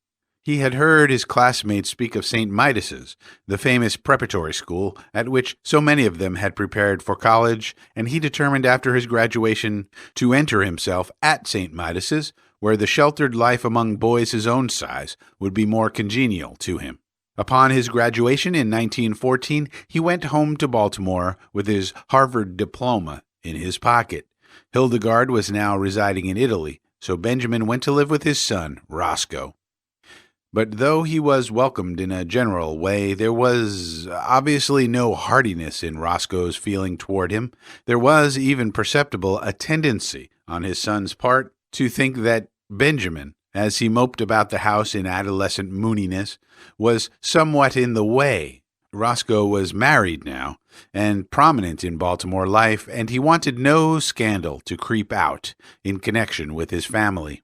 He had heard his classmates speak of St. Midas's, the famous preparatory school at which so many of them had prepared for college, and he determined after his graduation to enter himself at St. Midas's, where the sheltered life among boys his own size would be more congenial to him. Upon his graduation in 1914, he went home to Baltimore with his Harvard diploma in his pocket. Hildegard was now residing in Italy, so Benjamin went to live with his son, Roscoe. But though he was welcomed in a general way, there was obviously no heartiness in Roscoe's feeling toward him. There was even perceptible a tendency on his son's part to think that Benjamin, as he moped about the house in adolescent mooniness, was somewhat in the way. Roscoe was married now, and prominent in Baltimore life, and he wanted no scandal to creep out in connection with his family.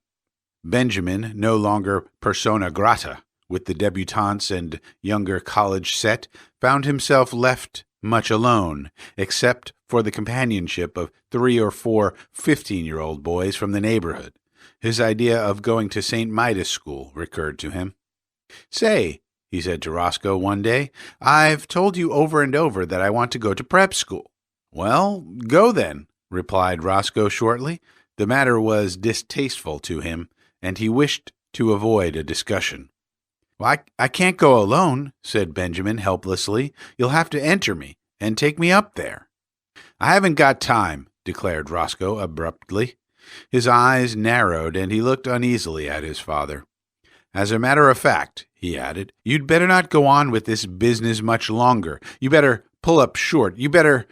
Benjamin, no longer persona grata with the debutantes and younger college set, found himself left much alone, except for the companionship of 3 or 4 15-year-old boys from the neighborhood. His idea of going to St. Midas's school recurred to him. "Say," he said to Roscoe one day, "I've told you over and over that I want to go to prep school." "Well, go then," replied Roscoe shortly. The matter was distasteful to him, and he wished to avoid a discussion. "Well, I can't go alone," said Benjamin helplessly. "You'll have to enter me and take me up there." "I haven't got time," declared Roscoe abruptly. His eyes narrowed, and he looked uneasily at his father. "As a matter of fact," he added, "you'd better not go on with this business much longer. You better pull up short. You better...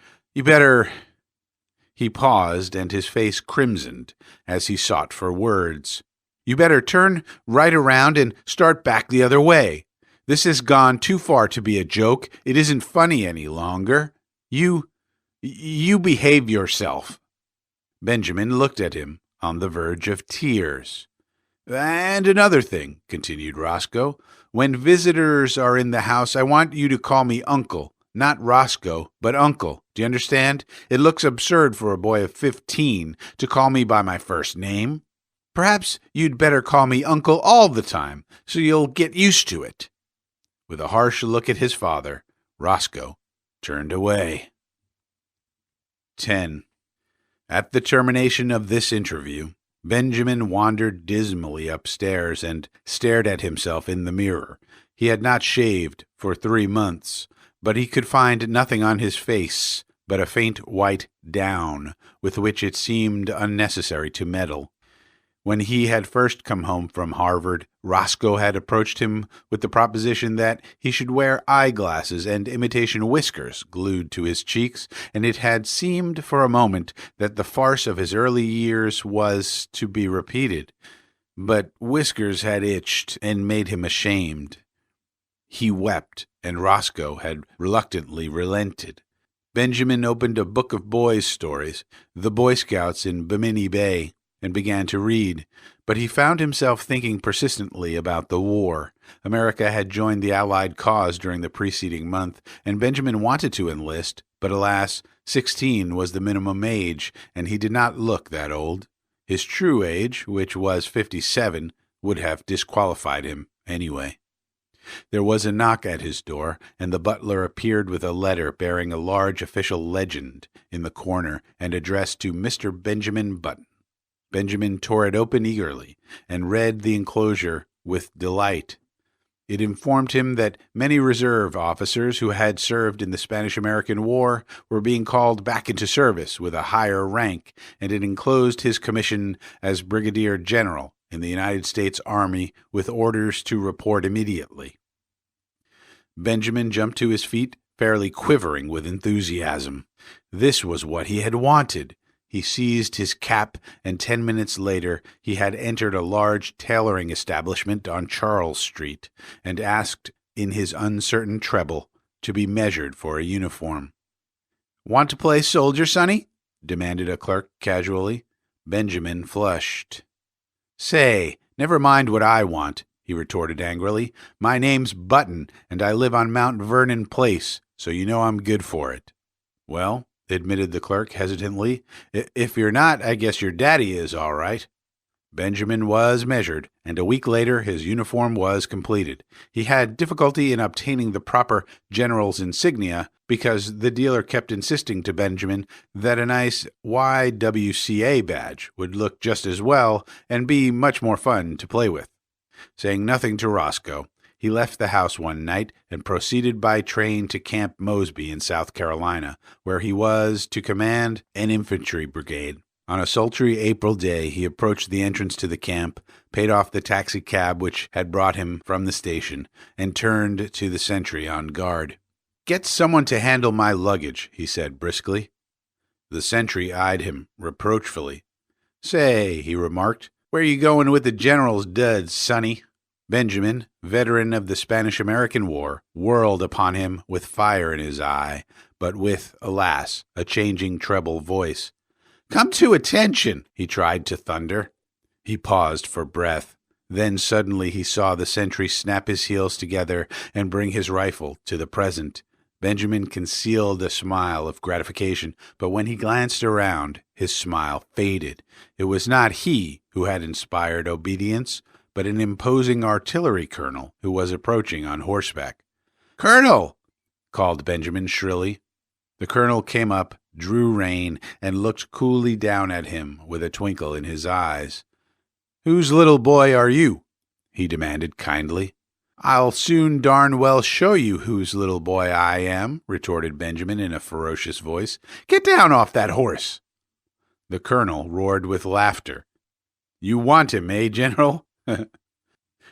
He paused, and his face crimsoned as he sought for words. "You better turn right around and start back the other way. This has gone too far to be a joke. It isn't funny any longer. You behave yourself." Benjamin looked at him on the verge of tears. "And another thing," continued Roscoe, "when visitors are in the house, I want you to call me Uncle. Not Roscoe, but Uncle. Do you understand? It looks absurd for a boy of 15 to call me by my first name. Perhaps you'd better call me Uncle all the time, so you'll get used to it." With a harsh look at his father, Roscoe turned away. 10. At the termination of this interview, Benjamin wandered dismally upstairs and stared at himself in the mirror. He had not shaved for 3 months, but he could find nothing on his face but a faint white down with which it seemed unnecessary to meddle. When he had first come home from Harvard, Roscoe had approached him with the proposition that he should wear eyeglasses and imitation whiskers glued to his cheeks, and it had seemed for a moment that the farce of his early years was to be repeated. But whiskers had itched and made him ashamed. He wept, and Roscoe had reluctantly relented. Benjamin opened a book of boys' stories, The Boy Scouts in Bimini Bay, and began to read, but he found himself thinking persistently about the war. America had joined the Allied cause during the preceding month, and Benjamin wanted to enlist, but alas, 16 was the minimum age, and he did not look that old. His true age, which was 57, would have disqualified him anyway. There was a knock at his door, and the butler appeared with a letter bearing a large official legend in the corner and addressed to Mr. Benjamin Button. Benjamin tore it open eagerly and read the enclosure with delight. It informed him that many reserve officers who had served in the Spanish-American War were being called back into service with a higher rank, and it enclosed his commission as Brigadier General in the United States Army with orders to report immediately. Benjamin jumped to his feet, fairly quivering with enthusiasm. This was what he had wanted. He seized his cap, and 10 minutes later he had entered a large tailoring establishment on Charles Street, and asked, in his uncertain treble, to be measured for a uniform. "Want to play soldier, sonny?" demanded a clerk casually. Benjamin flushed. "Say, never mind what I want," he retorted angrily. "My name's Button, and I live on Mount Vernon Place, so you know I'm good for it." "Well," admitted the clerk hesitantly, "if you're not, I guess your daddy is, all right." Benjamin was measured, and a week later his uniform was completed. He had difficulty in obtaining the proper general's insignia because the dealer kept insisting to Benjamin that a nice YWCA badge would look just as well and be much more fun to play with. Saying nothing to Roscoe, he left the house one night and proceeded by train to Camp Mosby in South Carolina, where he was to command an infantry brigade. On a sultry April day, he approached the entrance to the camp, paid off the taxicab which had brought him from the station, and turned to the sentry on guard. "Get someone to handle my luggage," he said briskly. The sentry eyed him reproachfully. "Say," he remarked, "where you going with the general's duds, sonny?" Benjamin, veteran of the Spanish-American War, whirled upon him with fire in his eye, but with, alas, a changing treble voice. "Come to attention," he tried to thunder. He paused for breath. Then suddenly he saw the sentry snap his heels together and bring his rifle to the present. Benjamin concealed a smile of gratification, but when he glanced around, his smile faded. It was not he who had inspired obedience, but an imposing artillery colonel who was approaching on horseback. "Colonel!" called Benjamin shrilly. The colonel came up, drew rein, and looked coolly down at him with a twinkle in his eyes. "Whose little boy are you?" he demanded kindly. "I'll soon darn well show you whose little boy I am," retorted Benjamin in a ferocious voice. "Get down off that horse!" The colonel roared with laughter. "You want him, eh, General?"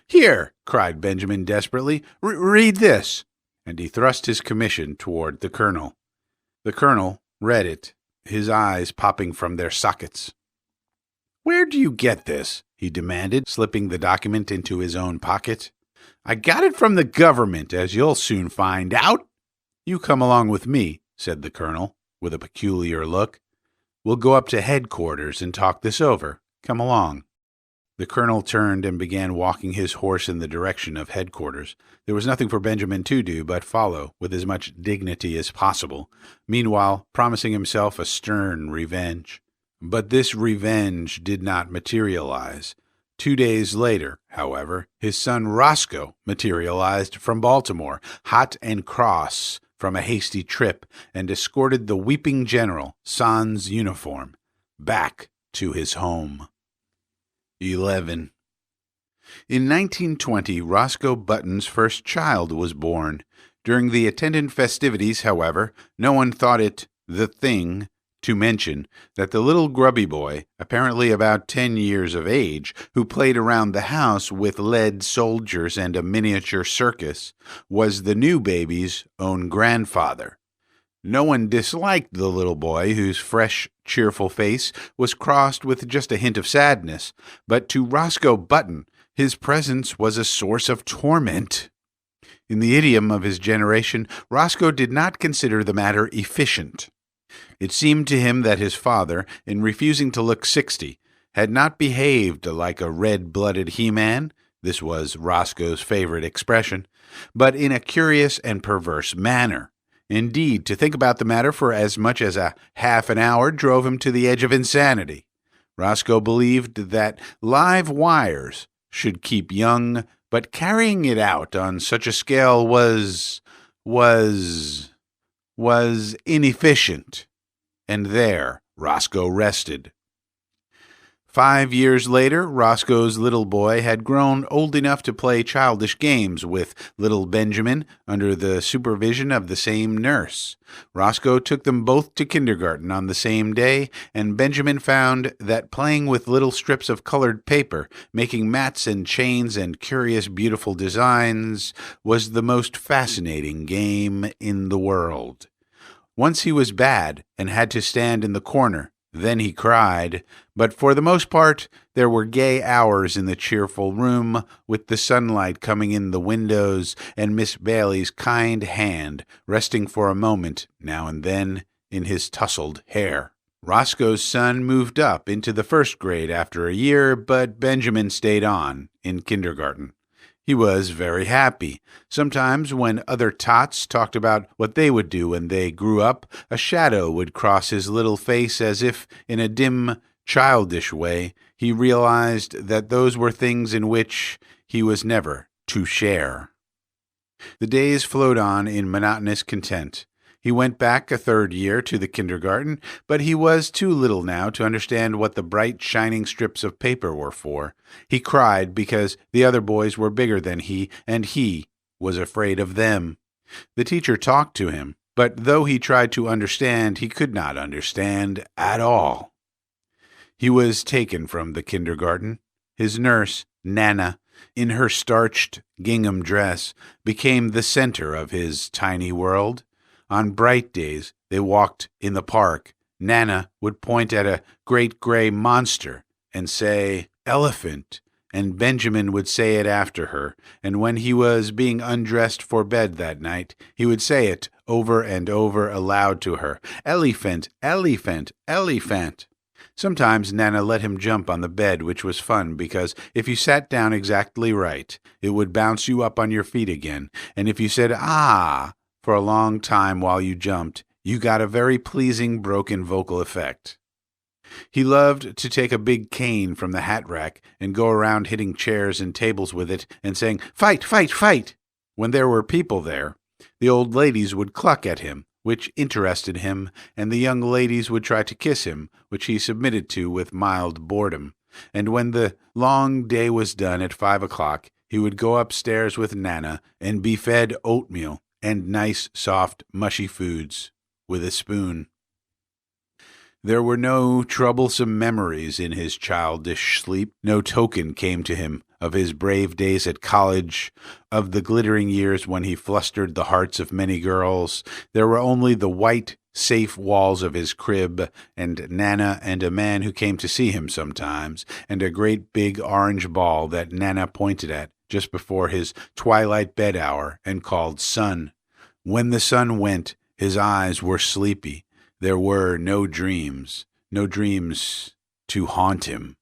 "Here," cried Benjamin desperately, "read this," and he thrust his commission toward the colonel. The colonel read it, his eyes popping from their sockets. "Where do you get this?" he demanded, slipping the document into his own pocket. "I got it from the government, as you'll soon find out." "You come along with me," said the colonel, with a peculiar look. "We'll go up to headquarters and talk this over. Come along." The colonel turned and began walking his horse in the direction of headquarters. There was nothing for Benjamin to do but follow with as much dignity as possible, meanwhile promising himself a stern revenge. But this revenge did not materialize. 2 days later, however, his son Roscoe materialized from Baltimore, hot and cross from a hasty trip, and escorted the weeping general, sans uniform, back to his home. 11. In 1920, Roscoe Button's first child was born. During the attendant festivities, however, no one thought it the thing to mention that the little grubby boy, apparently about 10 years of age, who played around the house with lead soldiers and a miniature circus, was the new baby's own grandfather. No one disliked the little boy, whose fresh, cheerful face was crossed with just a hint of sadness, but to Roscoe Button, his presence was a source of torment. In the idiom of his generation, Roscoe did not consider the matter efficient. It seemed to him that his father, in refusing to look 60, had not behaved like a red-blooded he-man, this was Roscoe's favorite expression, but in a curious and perverse manner. Indeed, to think about the matter for as much as a half an hour drove him to the edge of insanity. Roscoe believed that live wires should keep young, but carrying it out on such a scale was inefficient. And there Roscoe rested. 5 years later, Roscoe's little boy had grown old enough to play childish games with little Benjamin under the supervision of the same nurse. Roscoe took them both to kindergarten on the same day, and Benjamin found that playing with little strips of colored paper, making mats and chains and curious, beautiful designs, was the most fascinating game in the world. Once he was bad and had to stand in the corner. Then he cried, but for the most part there were gay hours in the cheerful room, with the sunlight coming in the windows and Miss Bailey's kind hand resting for a moment now and then in his tousled hair. Roscoe's son moved up into the first grade after a year, but Benjamin stayed on in kindergarten. He was very happy. Sometimes when other tots talked about what they would do when they grew up, a shadow would cross his little face as if, in a dim, childish way, he realized that those were things in which he was never to share. The days flowed on in monotonous content. He went back a third year to the kindergarten, but he was too little now to understand what the bright, shining strips of paper were for. He cried because the other boys were bigger than he, and he was afraid of them. The teacher talked to him, but though he tried to understand, he could not understand at all. He was taken from the kindergarten. His nurse, Nana, in her starched gingham dress, became the center of his tiny world. On bright days, they walked in the park. Nana would point at a great gray monster and say, "Elephant," and Benjamin would say it after her, and when he was being undressed for bed that night, he would say it over and over aloud to her, "Elephant, elephant, elephant." Sometimes Nana let him jump on the bed, which was fun because if you sat down exactly right, it would bounce you up on your feet again, and if you said, "Ah," for a long time while you jumped, you got a very pleasing broken vocal effect. He loved to take a big cane from the hat rack and go around hitting chairs and tables with it and saying, "Fight, fight, fight!" When there were people there, the old ladies would cluck at him, which interested him, and the young ladies would try to kiss him, which he submitted to with mild boredom. And when the long day was done at 5 o'clock, he would go upstairs with Nana and be fed oatmeal and nice, soft, mushy foods with a spoon. There were no troublesome memories in his childish sleep. No token came to him of his brave days at college, of the glittering years when he flustered the hearts of many girls. There were only the white, safe walls of his crib, and Nana and a man who came to see him sometimes, and a great big orange ball that Nana pointed at just before his twilight bed hour and called Sun. When the sun went, his eyes were sleepy. There were no dreams to haunt him.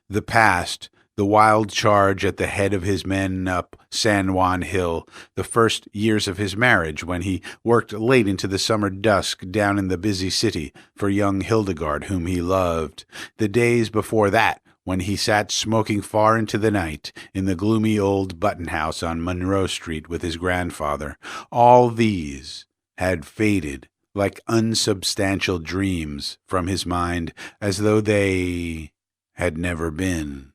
The past, the wild charge at the head of his men up San Juan Hill, the first years of his marriage when he worked late into the summer dusk down in the busy city for young Hildegard whom he loved, the days before that when he sat smoking far into the night in the gloomy old Button House on Monroe Street with his grandfather, all these had faded like unsubstantial dreams from his mind as though they had never been.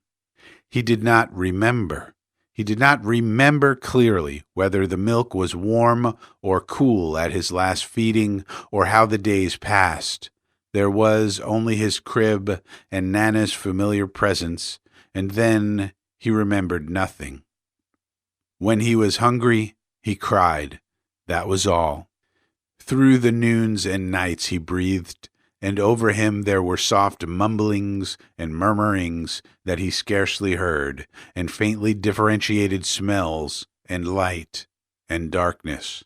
He did not remember. He did not remember clearly whether the milk was warm or cool at his last feeding or how the days passed. There was only his crib and Nana's familiar presence, and then he remembered nothing. When he was hungry, he cried. That was all. Through the noons and nights he breathed, and over him there were soft mumblings and murmurings that he scarcely heard, and faintly differentiated smells and light and darkness.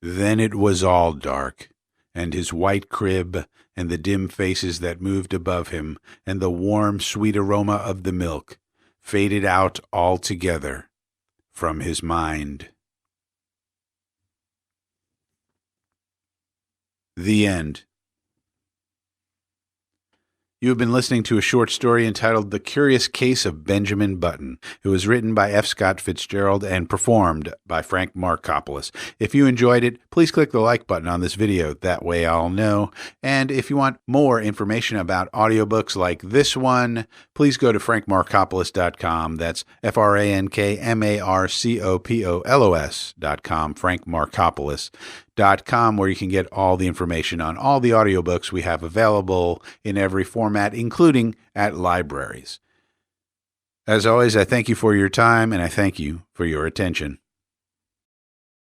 Then it was all dark, and his white crib and the dim faces that moved above him and the warm, sweet aroma of the milk faded out altogether from his mind. The end. You have been listening to a short story entitled The Curious Case of Benjamin Button. It was written by F. Scott Fitzgerald and performed by Frank Marcopolos. If you enjoyed it, please click the like button on this video. That way I'll know. And if you want more information about audiobooks like this one, please go to frankmarcopolos.com. That's FrankMarcopolos.com, frankmarcopolos.com, where you can get all the information on all the audiobooks we have available in every format, including at libraries. As always, I thank you for your time, and I thank you for your attention.